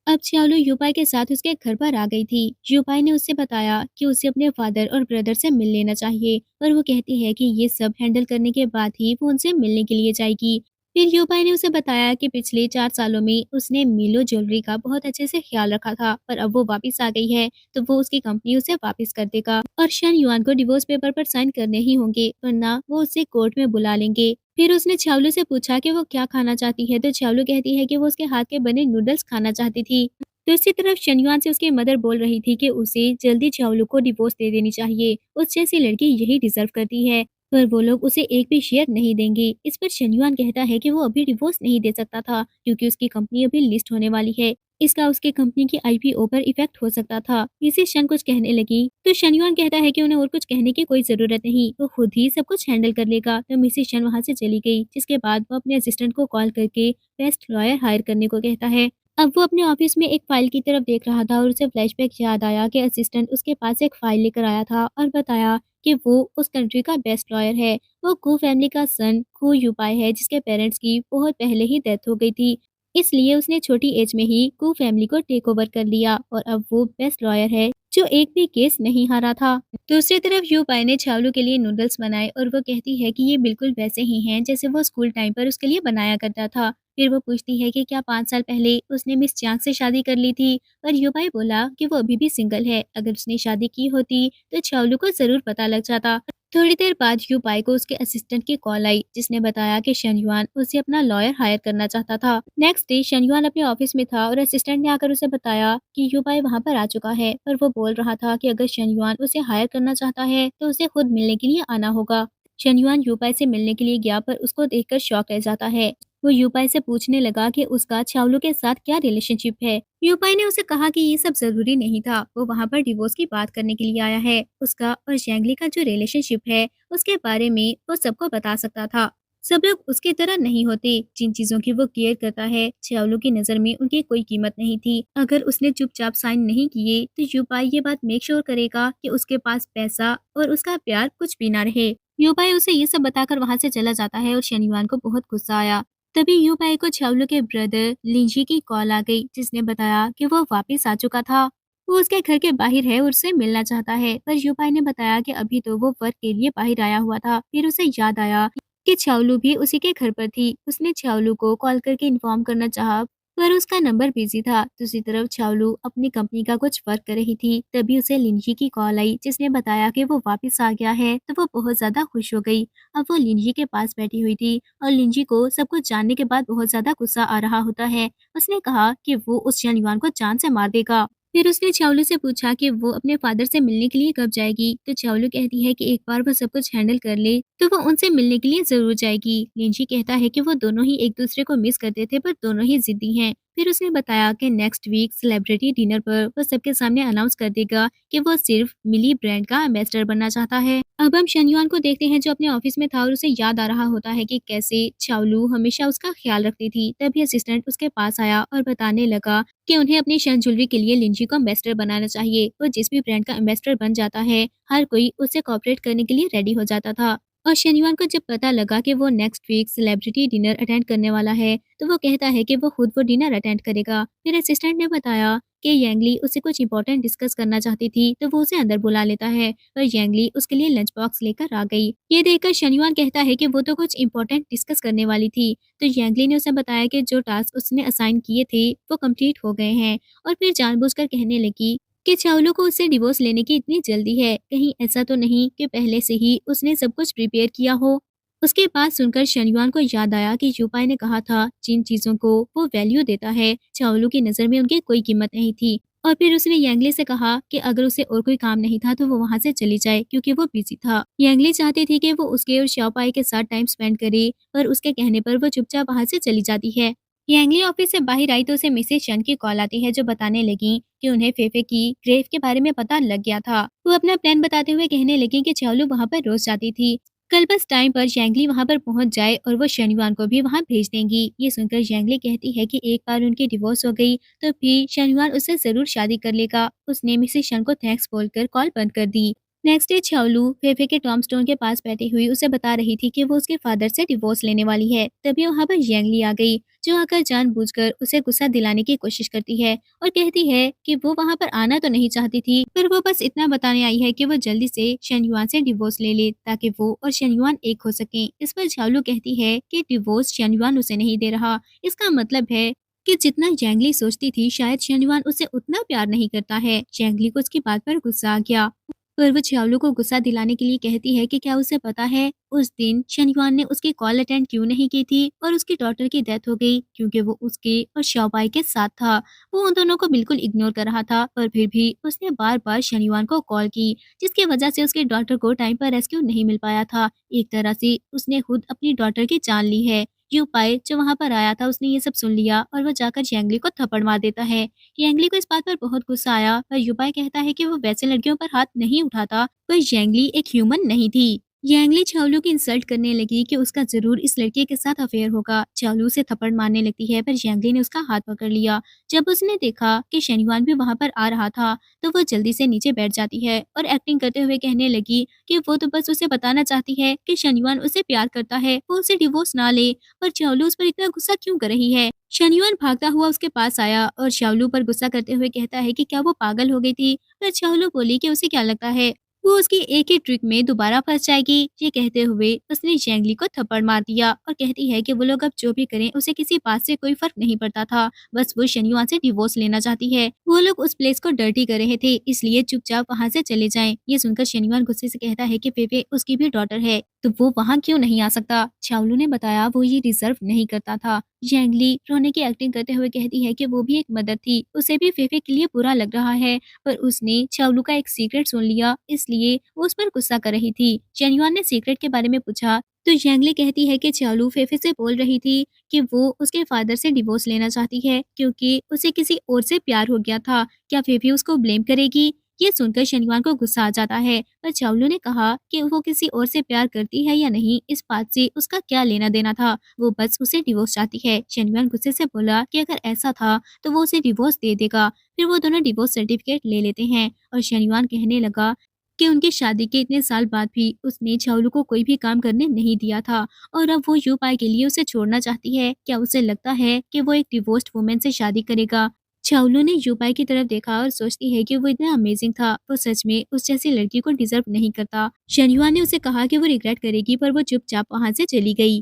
अब चाओलू यूपाई के साथ उसके घर पर आ गई थी। यूपाई ने उससे बताया कि उसे अपने फादर और ब्रदर से मिल लेना चाहिए, पर वो कहती है कि ये सब हैंडल करने के बाद ही वो उनसे मिलने के लिए जाएगी। फिर यूपाई ने उसे बताया कि पिछले 4 सालों में उसने मिलो ज्वेलरी का बहुत अच्छे से ख्याल रखा था, पर अब वो वापस आ गई है तो वो उसकी कंपनी उसे वापस कर देगा और शन युआन को डिवोर्स पेपर पर साइन करने ही होंगे, वरना वो उसे कोर्ट में बुला लेंगे। फिर उसने चावलू से पूछा कि वो क्या खाना चाहती है, तो चावलू कहती है कि वो उसके हाथ के बने नूडल्स खाना चाहती थी। दूसरी तरफ शनिवार से उसकी मदर बोल रही थी कि उसे जल्दी चावलू को डिवोर्स दे देनी चाहिए, उस जैसी लड़की यही डिजर्व करती है, पर वो लोग उसे एक भी शेयर नहीं देंगे। इस पर शनिवार कहता है कि वो अभी डिवोर्स नहीं दे सकता था क्योंकि उसकी कंपनी अभी लिस्ट होने वाली है, इसका उसकी कंपनी की आईपीओ पर इफेक्ट हो सकता था। मिसेस शन कुछ कहने लगी तो शनिवार कहता है कि उन्हें और कुछ कहने की कोई जरूरत नहीं, वो खुद ही सब कुछ हैंडल कर लेगा। तो मिसेस शन वहाँ से चली गई, जिसके बाद वो अपने असिस्टेंट को कॉल करके बेस्ट लॉयर हायर करने को कहता है। अब वो अपने ऑफिस में एक फाइल की तरफ देख रहा था और उसे फ्लैशबैक याद आया कि असिस्टेंट उसके पास एक फाइल लेकर आया था और बताया कि वो उस कंट्री का बेस्ट लॉयर है। वो कू फैमिली का सन कू यूपाई है, जिसके पेरेंट्स की बहुत पहले ही डेथ हो गई थी, इसलिए उसने छोटी एज में ही कू फैमिली को टेक ओवर कर लिया और अब वो बेस्ट लॉयर है जो एक भी केस नहीं हारा था। दूसरी तरफ यूपाई ने चावलू के लिए नूडल्स बनाए और वो कहती है कि ये बिल्कुल वैसे ही हैं जैसे वो स्कूल टाइम पर उसके लिए बनाया करता था। फिर वो पूछती है कि क्या 5 साल पहले उसने मिस चांग से शादी कर ली थी, पर यूपाई बोला कि वो अभी भी सिंगल है, अगर उसने शादी की होती तो चावलू को जरूर पता लग जाता। थोड़ी देर बाद यूपाई को उसके असिस्टेंट की कॉल आई, जिसने बताया कि शनिवार उसे अपना लॉयर हायर करना चाहता था। नेक्स्ट डे शनिवार अपने ऑफिस में था और असिस्टेंट ने आकर उसे बताया कि यूपाई वहाँ पर आ चुका है, पर वो बोल रहा था कि अगर शनिवार उसे हायर करना चाहता है तो उसे खुद मिलने के लिए आना होगा। शनिवार यूपाई से मिलने के लिए गया, पर उसको देखकर शॉक रह जाता है। वो यूपाई से पूछने लगा कि उसका चावलू के साथ क्या रिलेशनशिप है। यूपाई ने उसे कहा कि ये सब जरूरी नहीं था, वो वहाँ पर डिवोर्स की बात करने के लिए आया है। उसका और जैंगली का जो रिलेशनशिप है उसके बारे में वो सबको बता सकता था। सब लोग उसकी तरह नहीं होते, जिन चीजों की वो केयर करता है चावलू की नजर में उनकी कोई कीमत नहीं थी। अगर उसने चुपचाप साइन नहीं किए तो यूपाई ये बात मेक श्योर करेगा कि उसके पास पैसा और उसका प्यार कुछ भी ना रहे। यूपाई उसे ये सब बताकर वहाँ से चला जाता है और शनिवार को बहुत गुस्सा आया। तभी यूपाई को चावलू के ब्रदर लिंजी की कॉल आ गई, जिसने बताया कि वो वापस आ चुका था। वो उसके घर के बाहर है और उससे मिलना चाहता है, पर यूपाई ने बताया कि अभी तो वो वर्क के लिए बाहर आया हुआ था। फिर उसे याद आया कि चावलू भी उसी के घर पर थी। उसने चावलू को कॉल करके इन्फॉर्म करना चाहा, पर उसका नंबर बिजी था। दूसरी तरफ चावलू अपनी कंपनी का कुछ वर्क कर रही थी, तभी उसे लिंजी की कॉल आई, जिसने बताया कि वो वापस आ गया है। तो वो बहुत ज्यादा खुश हो गई। अब वो लिंजी के पास बैठी हुई थी और लिंजी को सब कुछ जानने के बाद बहुत ज्यादा गुस्सा आ रहा होता है। उसने कहा कि वो उस शनिवार को जान से मार देगा। फिर उसने चावलू से पूछा कि वो अपने फादर से मिलने के लिए कब जाएगी, तो चावलू कहती है कि एक बार वो सब कुछ हैंडल कर ले तो वो उनसे मिलने के लिए जरूर जाएगी। लिंजी कहता है कि वो दोनों ही एक दूसरे को मिस करते थे, पर दोनों ही जिद्दी हैं। फिर उसने बताया कि नेक्स्ट वीक सेलिब्रिटी डिनर पर वो सबके सामने अनाउंस कर देगा कि वो सिर्फ मिली ब्रांड का एम्बेसडर बनना चाहता है। अब हम शनिवार को देखते हैं जो अपने ऑफिस में था और उसे याद आ रहा होता है कि कैसे चावलू हमेशा उसका ख्याल रखती थी। तभी असिस्टेंट उसके पास आया और बताने लगा कि उन्हें अपनी शन ज्वेलरी के लिए लिंजी को एम्बेसडर बनाना चाहिए। वो जिस भी ब्रांड का एम्बेसडर बन जाता है, हर कोई उससे कॉपरेट करने के लिए रेडी हो जाता था। और शनिवार को जब पता लगा कि वो next week celebrity dinner attend करने वाला है, तो वो कहता है कि वो खुद वो डिनर अटेंड करेगा। फिर असिस्टेंट ने बताया कि यंगली उससे कुछ इंपॉर्टेंट डिस्कस करना चाहती थी, तो वो उसे अंदर बुला लेता है, पर यंगली उसके लिए लंच बॉक्स लेकर आ गई। ये देखकर शनिवार कहता है कि वो तो कुछ इंपॉर्टेंट डिस्कस करने वाली थी, तो यंगली ने उसे बताया कि जो टास्क उसने असाइन किए थे वो कंप्लीट हो गए हैं, और फिर जानबूझकर कहने लगी कि चावलो को उससे डिवोर्स लेने की इतनी जल्दी है। कहीं ऐसा तो नहीं कि पहले से ही उसने सब कुछ प्रिपेयर किया हो। उसके बात सुनकर शनिवार को याद आया कि यूपाई ने कहा था जिन चीजों को वो वैल्यू देता है, चावलो की नजर में उनकी कोई कीमत नहीं थी। और फिर उसने यांगली से कहा कि अगर उसे और कोई काम नहीं था तो वो वहां से चली जाए क्योंकि वो बिजी था। यांगली चाहती थी कि वो उसके और श्याओपाई के साथ टाइम स्पेंड करे, पर उसके कहने पर वो चुपचाप वहां से चली जाती है। यांगली ऑफिस से बाहर आई तो उसे मिसेस शन की कॉल आती है, जो बताने लगी कि उन्हें फेफे की ग्रेव के बारे में पता लग गया था। वो अपना प्लान बताते हुए कहने लगी कि चावलू वहां पर रोज जाती थी। कल बस टाइम पर यांगली वहां पर पहुंच जाए और वो शनिवार को भी वहां भेज देंगी। ये सुनकर यांगली कहती है कि एक बार उनकी डिवोर्स हो गई तो फिर शनिवार उससे जरूर शादी कर लेगा। उसने मिसेस शन को थैंक्स बोलकर कॉल बंद कर दी। नेक्स्ट डे चावलू फेफे के टॉमस्टोन के पास बैठी हुई उसे बता रही थी कि वो उसके फादर से डिवोर्स लेने वाली है। तभी वहां पर यांगली आ गई, जो आकर जानबूझकर उसे गुस्सा दिलाने की कोशिश करती है और कहती है कि वो वहां पर आना तो नहीं चाहती थी, पर वो बस इतना बताने आई है कि वो जल्दी से शनिवार से डिवोर्स ले ले ताकि वो और शनिवार एक हो सकें। इस पर झालू कहती है कि डिवोर्स शनिवार उसे नहीं दे रहा। इसका मतलब है कि जितना जैंगली सोचती थी शायद शनिवार उसे उतना प्यार नहीं करता है। जैंगली को उसकी बात पर गुस्सा आ गया, पर वो चावलू को गुस्सा दिलाने के लिए कहती है कि क्या उसे पता है उस दिन शनिवार ने उसकी कॉल अटेंड क्यों नहीं की थी और उसकी डॉटर की डेथ हो गई क्योंकि वो उसके और शाओबाई के साथ था। वो उन दोनों को बिल्कुल इग्नोर कर रहा था, पर फिर भी उसने बार बार शनिवार को कॉल की, जिसकी वजह से उसके डॉटर को टाइम पर रेस्क्यू नहीं मिल पाया था। एक तरह से उसने खुद अपनी डॉटर की जान ली है। यूपाई जो वहां पर आया था उसने ये सब सुन लिया और वो जाकर यांगली को थप्पड़ मार देता है। यांगली को इस बात पर बहुत गुस्सा आया, पर यूपाई कहता है कि वो वैसे लड़कियों पर हाथ नहीं उठाता, पर यांगली एक ह्यूमन नहीं थी। यांगली चावलू की इंसल्ट करने लगी कि उसका जरूर इस लड़के के साथ अफेयर होगा। चावलू से थप्पड़ मारने लगती है, पर यांगली ने उसका हाथ पकड़ लिया। जब उसने देखा कि शनिवार भी वहां पर आ रहा था तो वो जल्दी से नीचे बैठ जाती है और एक्टिंग करते हुए कहने लगी कि वो तो बस उसे बताना चाहती है कि शनिवार उसे प्यार करता है, वो उसे डिवोर्स ना ले। पर चावलू उस पर इतना गुस्सा क्यों कर रही है। शनिवार भागता हुआ उसके पास आया और शावलू पर गुस्सा करते हुए कहता है कि क्या वो पागल हो गई थी। पर शावलू बोली कि उसे क्या लगता है वो उसकी एक ही ट्रिक में दोबारा फंस जाएगी। ये कहते हुए उसने जैंगली को थप्पड़ मार दिया और कहती है कि वो लोग अब जो भी करें उसे किसी बात से कोई फर्क नहीं पड़ता था, बस वो शनिवार से डिवोर्स लेना चाहती है। वो लोग उस प्लेस को डर्टी कर रहे थे, इसलिए चुपचाप वहाँ से चले जाएं। ये सुनकर शनिवार गुस्से से कहता है कि फेफे उसकी भी डॉटर है तो वो वहाँ क्यों नहीं आ सकता। चावलू ने बताया वो ये डिजर्व नहीं करता था। जैंगली रोने की एक्टिंग करते हुए कहती है कि वो भी एक मदर थी, उसे भी फेफे के लिए बुरा लग रहा है, पर उसने चावलू का एक सीक्रेट सुन लिया इसलिए वो उस पर गुस्सा कर रही थी। शनिवार ने सीक्रेट के बारे में पूछा तो जैंगली कहती है कि चावलू फेफे से बोल रही थी कि वो उसके फादर से डिवोर्स लेना चाहती है क्योंकि उसे किसी और से प्यार हो गया था। क्या फेफे उसको ब्लेम करेगी। ये सुनकर शनिवार को गुस्सा आ जाता है, पर चावलू ने कहा कि वो किसी और से प्यार करती है या नहीं इस बात से उसका क्या लेना देना था, वो बस उसे डिवोर्स चाहती है। शनिवार गुस्से से बोला कि अगर ऐसा था तो वो उसे डिवोर्स दे देगा। फिर वो दोनों डिवोर्स सर्टिफिकेट ले लेते हैं और शनिवार कहने लगा कि उनकी शादी के इतने साल बाद भी उसने चावलू को कोई भी काम करने नहीं दिया था और अब वो यूपाई के लिए उसे छोड़ना चाहती है। क्या उसे लगता है कि वो एक डिवोर्स्ड वुमेन से शादी करेगा। चावलू ने यूपाई की तरफ देखा और सोचती है कि वो इतना अमेजिंग था, वो सच में उस जैसी लड़की को डिजर्व नहीं करता। शनिवार ने उसे कहा कि वो रिग्रेट करेगी, पर वो चुपचाप वहां से चली गई।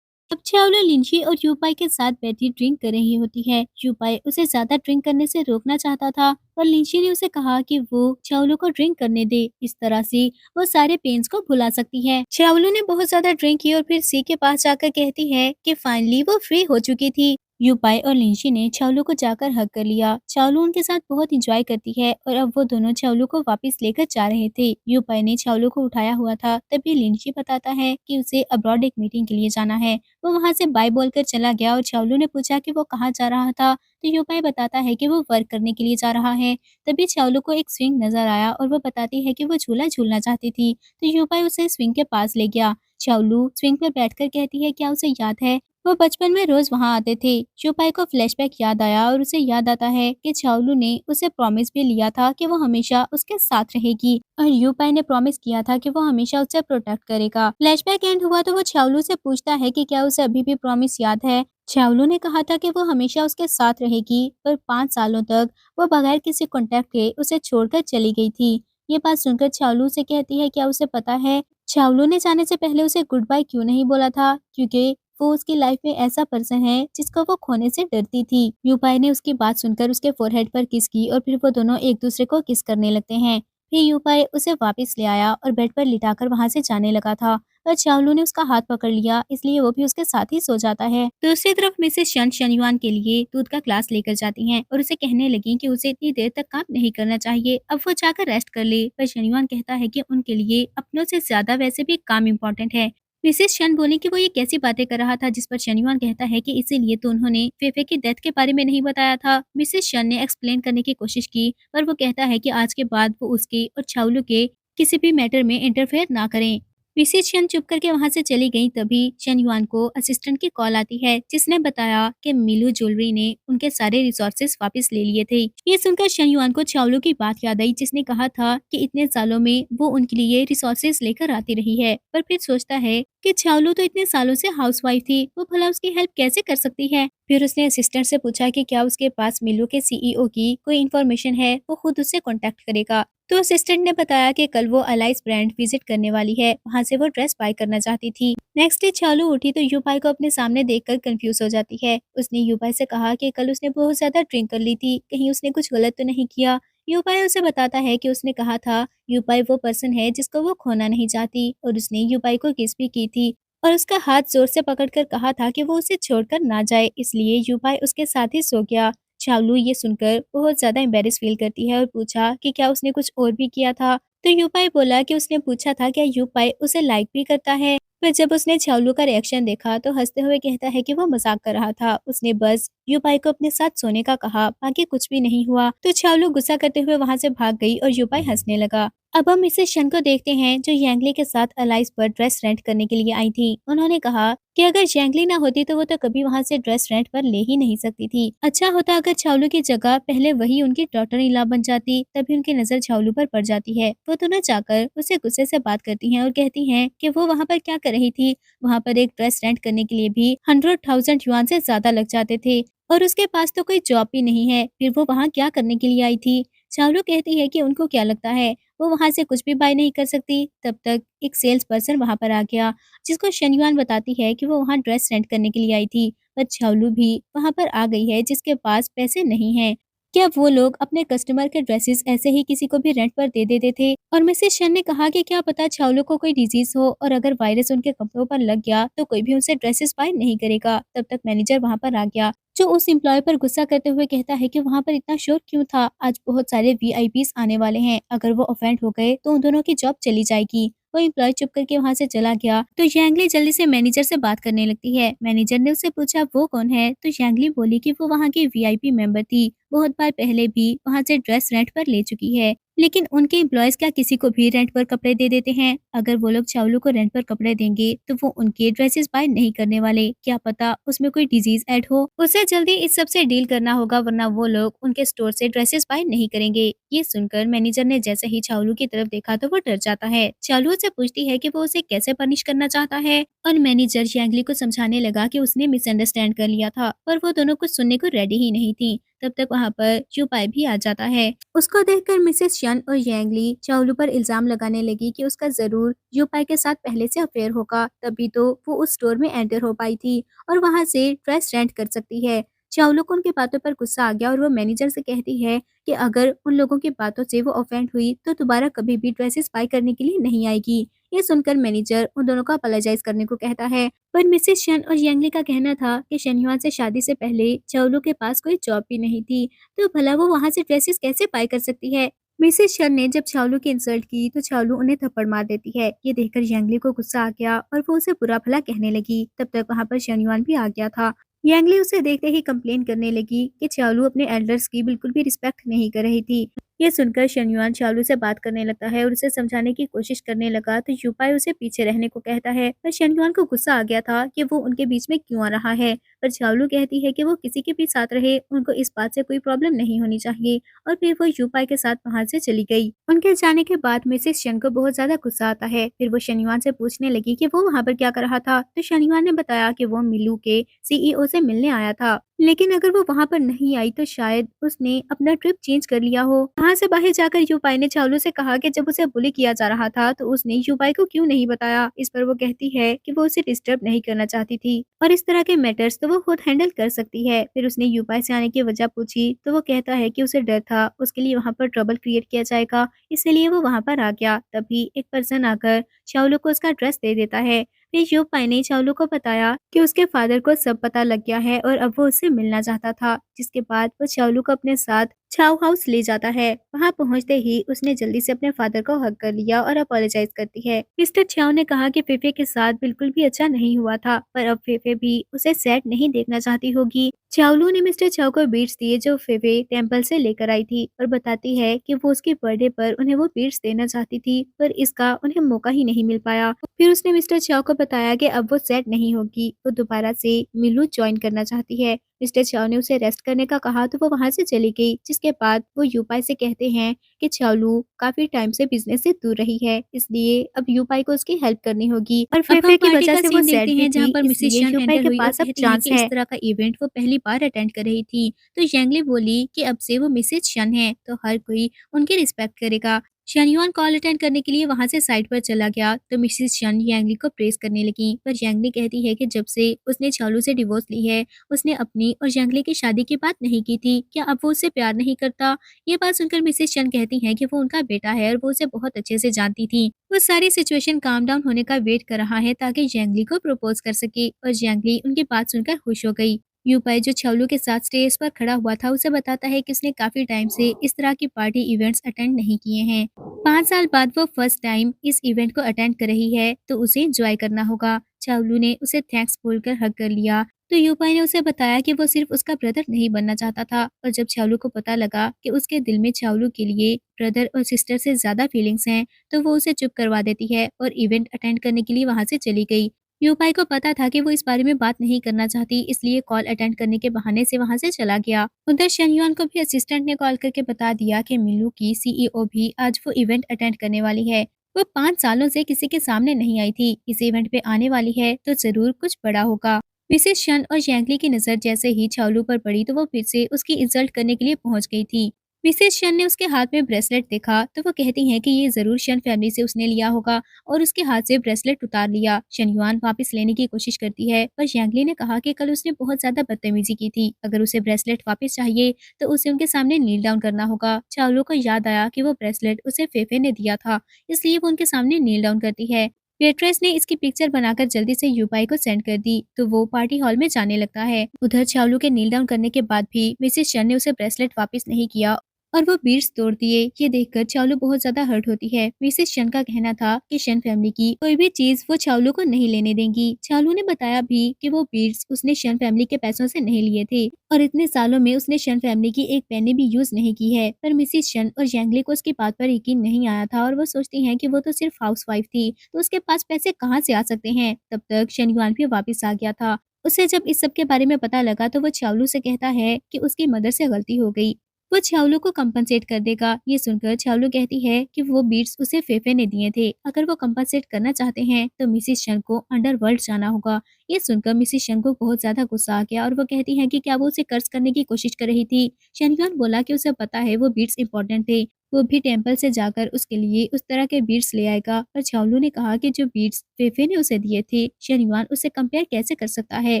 अब चावला लिंची और यूपाई के साथ बैठी ड्रिंक कर रही होती है। यूपाई उसे ज्यादा ड्रिंक करने से रोकना चाहता था, पर लिंची ने उसे कहा कि वो चावलू को ड्रिंक करने दे, इस तरह से वो सारे पेन्स को भुला सकती है। चावलू ने बहुत ज्यादा ड्रिंक की और फिर सी के पास जाकर कहती है कि फाइनली वो फ्री हो चुकी थी। यूपाई और लिंची ने चावलू को जाकर हग कर लिया। चावलू उनके साथ बहुत इंजॉय करती है और अब वो दोनों चावलू को वापस लेकर जा रहे थे। यूपाई ने चावलू को उठाया हुआ था, तभी लिंची बताता है कि उसे अब्रॉड एक मीटिंग के लिए जाना है। वो वहाँ से बाय बोलकर चला गया और चावलू ने पूछा कि वो कहाँ जा रहा था, तो यूपाई बताता है कि वो वर्क करने के लिए जा रहा है। तभी चावलू को एक स्विंग नजर आया और वो बताती है कि वो झूला झूलना चाहती थी, तो यूपाई उसे स्विंग के पास ले गया। चावलू स्विंग पर बैठकर कहती है क्या उसे याद है वो बचपन में रोज वहां आते थे। यूपाई को फ्लैशबैक याद आया और उसे याद आता है कि चावलू ने उसे प्रॉमिस भी लिया था कि वो हमेशा उसके साथ रहेगी और यूपाई ने प्रॉमिस किया था कि वो हमेशा उसे प्रोटेक्ट करेगा। फ्लैशबैक एंड हुआ तो वो चावलू से पूछता है कि क्या उसे अभी भी प्रॉमिस याद है। चावलू ने कहा था कि वो हमेशा उसके साथ रहेगी, पर 5 सालों तक वो बगैर किसी कॉन्टेक्ट के उसे छोड़कर चली गई थी। ये बात सुनकर चावलू से कहती है क्या उसे पता है चावलू ने जाने से पहले उसे गुड बाय क्यों नहीं बोला था, क्योंकि वो उसकी लाइफ में ऐसा पर्सन है जिसको वो खोने से डरती थी। यूपाई ने उसकी बात सुनकर उसके फोरहेड पर किस की और फिर वो दोनों एक दूसरे को किस करने लगते हैं। फिर यूपाई उसे वापस ले आया और बेड पर लिटाकर वहां से जाने लगा था, पर चावलू ने उसका हाथ पकड़ लिया, इसलिए वो भी उसके साथ ही सो जाता है। दूसरी तरफ मिसेस शन शनिवान के लिए दूध का ग्लास लेकर जाती हैं और उसे कहने लगी कि उसे इतनी देर तक काम नहीं करना चाहिए, अब वो जाकर रेस्ट कर ले। पर शनिवान कहता है कि उनके लिए अपनों से ज्यादा वैसे भी काम इम्पोर्टेंट है। मिसेस शन बोली कि वो ये कैसी बातें कर रहा था, जिस पर शनिवान कहता है कि इसीलिए तो उन्होंने फेफे की डेथ के बारे में नहीं बताया था। मिसेस शन ने एक्सप्लेन करने की कोशिश की, पर वो कहता है कि आज के बाद वो उसके और चावलू के किसी भी मैटर में इंटरफेयर ना करें। मिसेस शन चुप करके वहां से चली गई। तभी शनिवान को असिस्टेंट की कॉल आती है, जिसने बताया कि मिलू ज्वेलरी ने उनके सारे रिसोर्सेज वापस ले लिए थे। ये सुनकर शनिवान को चावलों की बात याद आई, जिसने कहा था कि इतने सालों में वो उनके लिए रिसोर्सेज लेकर आती रही है। पर फिर सोचता है कि चावलू तो इतने सालों से हाउसवाइफ थी, वो भला उसकी हेल्प कैसे कर सकती है। फिर उसने असिस्टेंट से पूछा कि क्या उसके पास मिलू के सीईओ की कोई इन्फॉर्मेशन है, वो खुद उससे कॉन्टेक्ट करेगा। तो असिस्टेंट ने बताया कि कल वो अलाइस ब्रांड विजिट करने वाली है, वहाँ से वो ड्रेस बाय करना चाहती थी। नेक्स्ट डे चालू उठी तो यूपाई को अपने सामने देखकर कंफ्यूज हो जाती है। उसने यूपाई से कहा कि कल उसने बहुत ज्यादा ड्रिंक कर ली थी, कहीं उसने कुछ गलत तो नहीं किया। यूपाई उसे बताता है कि उसने कहा था यूपाई वो पर्सन है जिसको वो खोना नहीं चाहती, और उसने यूपाई को किस भी की थी और उसका हाथ जोर से पकड़कर कहा था कि वो उसे छोड़कर ना जाए, इसलिए यूपाई उसके साथ ही सो गया। चावलू ये सुनकर बहुत ज्यादा एम्बेरस फील करती है और पूछा कि क्या उसने कुछ और भी किया था। तो यूपाई बोला कि उसने पूछा था क्या यूपाई उसे लाइक भी करता है। पर जब उसने चावलू का रिएक्शन देखा तो हंसते हुए कहता है कि वो मजाक कर रहा था, उसने बस यूपाई को अपने साथ सोने का कहा, बाकी कुछ भी नहीं हुआ। तो चावलू गुस्सा करते हुए वहां से भाग गई और यूपाई हंसने लगा। अब हम मिसेस शन को देखते हैं, जो यांगली के साथ अलाइस पर ड्रेस रेंट करने के लिए आई थी। उन्होंने कहा कि अगर यांगली ना होती तो वो तो कभी वहां से ड्रेस रेंट पर ले ही नहीं सकती थी। अच्छा होता अगर चावलू की जगह पहले वही उनकी डॉटर इन लॉ बन जाती, तभी उनकी नजर चावलू पर पड़ जाती है। वो दोनों जाकर उसे गुस्से से बात करती हैं और कहती हैं कि वो वहाँ पर क्या कर रही थी। वहाँ पर एक ड्रेस रेंट करने के लिए भी 100,000 युआन से ज्यादा लग जाते थे, और उसके पास तो कोई जॉब भी नहीं है, फिर वो वहाँ क्या करने के लिए आई थी। चावलू कहती है कि उनको क्या लगता है वो वहां से कुछ भी बाय नहीं कर सकती। तब तक एक सेल्स पर्सन वहां पर आ गया, जिसको शनिवान बताती है कि वो वहां ड्रेस रेंट करने के लिए आई थी, पर चावलू भी वहां पर आ गई है, जिसके पास पैसे नहीं है। क्या वो लोग अपने कस्टमर के ड्रेसेस ऐसे ही किसी को भी रेंट पर दे देते थे। और मिसेस शन ने कहा कि क्या पता चावलू को कोई डिजीज हो और अगर वायरस उनके कपड़ों पर लग गया तो कोई भी उनसे ड्रेसेस बाय नहीं करेगा। तब तक मैनेजर वहां पर आ गया, जो उस एम्प्लॉय पर गुस्सा करते हुए कहता है कि वहां पर इतना शोर क्यों था, आज बहुत सारे वीआईपीस आने वाले हैं, अगर वो ऑफेंड हो गए तो उन दोनों की जॉब चली जाएगी। वो एम्प्लॉय चुप करके वहां से चला गया। तो यांगली जल्दी से मैनेजर से बात करने लगती है। मैनेजर ने उससे पूछा वो कौन है, तो यांगली बोली कि वो वहां की वीआईपी मेंबर थी, बहुत बार पहले भी वहां से ड्रेस रेंट पर ले चुकी है। लेकिन उनके एम्प्लॉयज क्या किसी को भी रेंट पर कपड़े दे देते हैं। अगर वो लोग चावलों को रेंट पर कपड़े देंगे तो वो उनके ड्रेसेस बाय नहीं करने वाले, क्या पता उसमें कोई डिजीज ऐड हो। उसे जल्दी इस सब से डील करना होगा, वरना वो लोग उनके स्टोर से ड्रेसेस बाय नहीं करेंगे। ये सुनकर मैनेजर ने जैसे ही चावलू की तरफ देखा तो वो डर जाता है। चावलू से पूछती है कि वो उसे कैसे पनिश करना चाहता है, और मैनेजर यांगली को समझाने लगा कि उसने मिसअंडरस्टैंड कर लिया था, पर वो दोनों कुछ सुनने को रेडी ही नहीं थी। तब तक वहाँ पर यूपाई भी आ जाता है। उसको देखकर मिसेस शन और यांगली चावलू पर इल्जाम लगाने लगी कि उसका जरूर यूपाई के साथ पहले से अफेयर होगा, तभी तो वो उस स्टोर में एंटर हो पाई थी और वहाँ से ड्रेस रेंट कर सकती है। चावलू को उनकी बातों पर गुस्सा आ गया और वो मैनेजर से कहती है कि अगर उन लोगों की बातों से वो ऑफेंड हुई तो दोबारा कभी भी ड्रेसेस बाय करने के लिए नहीं आएगी। ये सुनकर मैनेजर उन दोनों को अपोलोजाइज करने को कहता है, पर मिसेस शन और यांगली का कहना था कि शनिवार से शादी से पहले चावलू के पास कोई जॉब भी नहीं थी, तो भला वो वहाँ से ड्रेसेस कैसे बाय कर सकती है। मिसेस शन ने जब चावलू की इंसल्ट की तो चावलू उन्हें थप्पड़ मार देती है। ये देखकर यांगली को गुस्सा आ गया और वो उसे बुरा भला कहने लगी। तब तक वहाँ पर शनिवार भी आ गया था। यांगली उसे देखते ही कंप्लेन करने लगी कि चावलू अपने एल्डर्स की बिल्कुल भी रिस्पेक्ट नहीं कर रही थी। ये सुनकर शनिवार चावलू से बात करने लगता है और उसे समझाने की कोशिश करने लगा, तो यूपाई उसे पीछे रहने को कहता है। पर शनिवार को गुस्सा आ गया था कि वो उनके बीच में क्यों आ रहा है। पर चावलू कहती है कि वो किसी के भी साथ रहे, उनको इस बात से कोई प्रॉब्लम नहीं होनी चाहिए। और फिर वो यूपाई के साथ वहाँ से चली गई। उनके जाने के बाद मिसेस शन को बहुत ज्यादा गुस्सा आता है। फिर वो शनिवार से पूछने लगी कि वो वहाँ पर क्या कर रहा था, तो शनिवार ने बताया कि वो मिलू के सीईओ से मिलने आया था, लेकिन अगर वो वहाँ पर नहीं आई तो शायद उसने अपना ट्रिप चेंज कर लिया हो। वहाँ से बाहर जाकर यूपाई ने चावलू से कहा कि जब उसे बुली किया जा रहा था तो उसने यूपाई को क्यों नहीं बताया। इस पर वो कहती है कि वो उसे डिस्टर्ब नहीं करना चाहती थी और इस तरह के मैटर्स तो वो खुद हैंडल कर सकती है। फिर उसने यूपाई से आने की वजह पूछी तो वो कहता है कि उसे डर था उसके लिए वहाँ पर ट्रबल क्रिएट किया जाएगा, इसलिए वो वहाँ पर आ गया। तभी एक पर्सन आकर चावलू को उसका ड्रेस दे देता है। फिर यूपाई ने चावलू को बताया कि उसके फादर को सब पता लग गया है और अब वो उससे मिलना चाहता था, जिसके बाद वो चावलू को अपने साथ छाव हाउस ले जाता है। वहाँ पहुँचते ही उसने जल्दी से अपने फादर को हग कर लिया और अपोलोजाइज करती है। मिस्टर छाव ने कहा कि फेफे के साथ बिल्कुल भी अच्छा नहीं हुआ था, पर अब फेफे भी उसे सैड नहीं देखना चाहती होगी। चावलू ने मिस्टर छाव को बीट्स दिए जो फेफे टेम्पल से लेकर आई थी और बताती है कि वो उसके बर्थडे पर उन्हें वो बीट्स देना चाहती थी, पर इसका उन्हें मौका ही नहीं मिल पाया। फिर उसने मिस्टर छाव को बताया कि अब वो सैड नहीं होगी, वो दोबारा से मिलू ज्वाइन करना चाहती है। मिस्टर चाव ने उसे रेस्ट करने का कहा तो वो वहाँ से चली गई, जिसके बाद वो यूपाई से कहते हैं कि चावलू काफी टाइम से बिजनेस से दूर रही है, इसलिए अब यूपाई को उसकी हेल्प करनी होगी और अब हम फेफे की पार्टी वजह का से वो सीन देखते सैड भी हैं जहाँ थी, पर मिसेस इसलिए शन यूपाई एंटर के हुई और पास अब कहती हैं चांस कि इस है। तरह का इवेंट वो पहली बार अटेंड कर रही थी। तो यंगली बोली कि अब से वो मिसेस शन है तो हर कोई उनकी रिस्पेक्ट करेगा। शनयुआन कॉल अटेंड करने के लिए वहां से साइड पर चला गया तो मिसेस शन यंगली को प्रेस करने लगी, पर यंगली कहती है कि जब से उसने चालू से डिवोर्स ली है उसने अपनी और यंगली की शादी की बात नहीं की थी, क्या अब वो उससे प्यार नहीं करता। ये बात सुनकर मिसेस शन कहती हैं कि वो उनका बेटा है और वो उसे बहुत अच्छे से जानती थी। वो सारी सिचुएशन काम डाउन होने का वेट कर रहा है ताकि जैंगली को प्रपोज कर सके और जैंगली उनकी बात सुनकर खुश हो गई। यूपाई जो छवलू के साथ स्टेज पर खड़ा हुआ था उसे बताता है कि उसने काफी टाइम से इस तरह की पार्टी इवेंट्स अटेंड नहीं किए हैं। 5 साल बाद वो फर्स्ट टाइम इस इवेंट को अटेंड कर रही है तो उसे एंजॉय करना होगा। चावलू ने उसे थैंक्स बोलकर हग कर लिया तो यूपाई ने उसे बताया कि वो सिर्फ उसका ब्रदर नहीं बनना चाहता था, और जब चावलू को पता लगा कि उसके दिल में चावलू के लिए ब्रदर और सिस्टर से ज्यादा फीलिंग्स हैं तो वो उसे चुप करवा देती है और इवेंट अटेंड करने के लिए वहां से चली गई। यूपाई को पता था कि वो इस बारे में बात नहीं करना चाहती, इसलिए कॉल अटेंड करने के बहाने से वहां से चला गया। उधर शनयुआन को भी असिस्टेंट ने कॉल करके बता दिया कि मिलू की सीईओ भी आज वो इवेंट अटेंड करने वाली है। वो 5 सालों से किसी के सामने नहीं आई थी, इस इवेंट पे आने वाली है तो जरूर कुछ बड़ा होगा। मिसेस शन और यैंगली की नजर जैसे ही चावलू पर पड़ी तो वो फिर से उसकी इंसल्ट करने के लिए पहुंच गई थी। मिसेस शन ने उसके हाथ में ब्रेसलेट देखा तो वो कहती हैं कि ये जरूर शन फैमिली से उसने लिया होगा और उसके हाथ से ब्रेसलेट उतार लिया। शनयुआन वापस लेने की कोशिश करती है पर यैंगली ने कहा कि कल उसने बहुत ज्यादा बदतमीजी की थी, अगर उसे ब्रेसलेट वापस चाहिए तो उसे उनके सामने नील डाउन करना होगा। चावलू को याद आया कि वो ब्रेसलेट उसे फेफे ने दिया था, इसलिए वो उनके सामने नील डाउन करती है। वेट्रेस ने इसकी पिक्चर बनाकर जल्दी से यूपाई को सेंड कर दी तो वो पार्टी हॉल में जाने लगता है। उधर चावलू के नील डाउन करने के बाद भी मिसेस शन ने उसे ब्रेसलेट वापस नहीं किया और वो बीड्स तोड़ दिए। ये देखकर चावलू बहुत ज्यादा हर्ट होती है। मिसेस शन का कहना था कि शन फैमिली की कोई भी चीज वो चावलू को नहीं लेने देंगी। चावलू ने बताया भी कि वो बीड्स उसने शन फैमिली के पैसों से नहीं लिए थे और इतने सालों में उसने शन फैमिली की एक पेनी भी यूज नहीं की है, पर मिसेस शन और यंगली को उसकी बात पर यकीन नहीं आया था और वो सोचती हैं कि वो तो सिर्फ हाउसवाइफ थी तो उसके पास पैसे कहाँ से आ सकते हैं। तब तक शनिवार भी वापस आ गया था। उसे जब इस सब के बारे में पता लगा तो वो चावलू से कहता है कि उसकी मदर से गलती हो गई, वो चावलू को कंपनसेट कर देगा। ये सुनकर चावलू कहती है कि वो बीट्स उसे फेफे ने दिए थे, अगर वो कंपनसेट करना चाहते हैं तो मिसिस शन को अंडरवर्ल्ड जाना होगा। ये सुनकर मिसिस शन को बहुत ज्यादा गुस्सा आ गया और वो कहती है कि क्या वो उसे कर्ज करने की कोशिश कर रही थी। शनिवार बोला कि उसे पता है वो बीट्स इंपॉर्टेंट थे, वो भी टेम्पल से जाकर उसके लिए उस तरह के बीट्स ले आएगा। पर चावलू ने कहा कि जो बीट्स फेफे ने उसे दिए थे शनिवार उसे कंपेयर कैसे कर सकता है,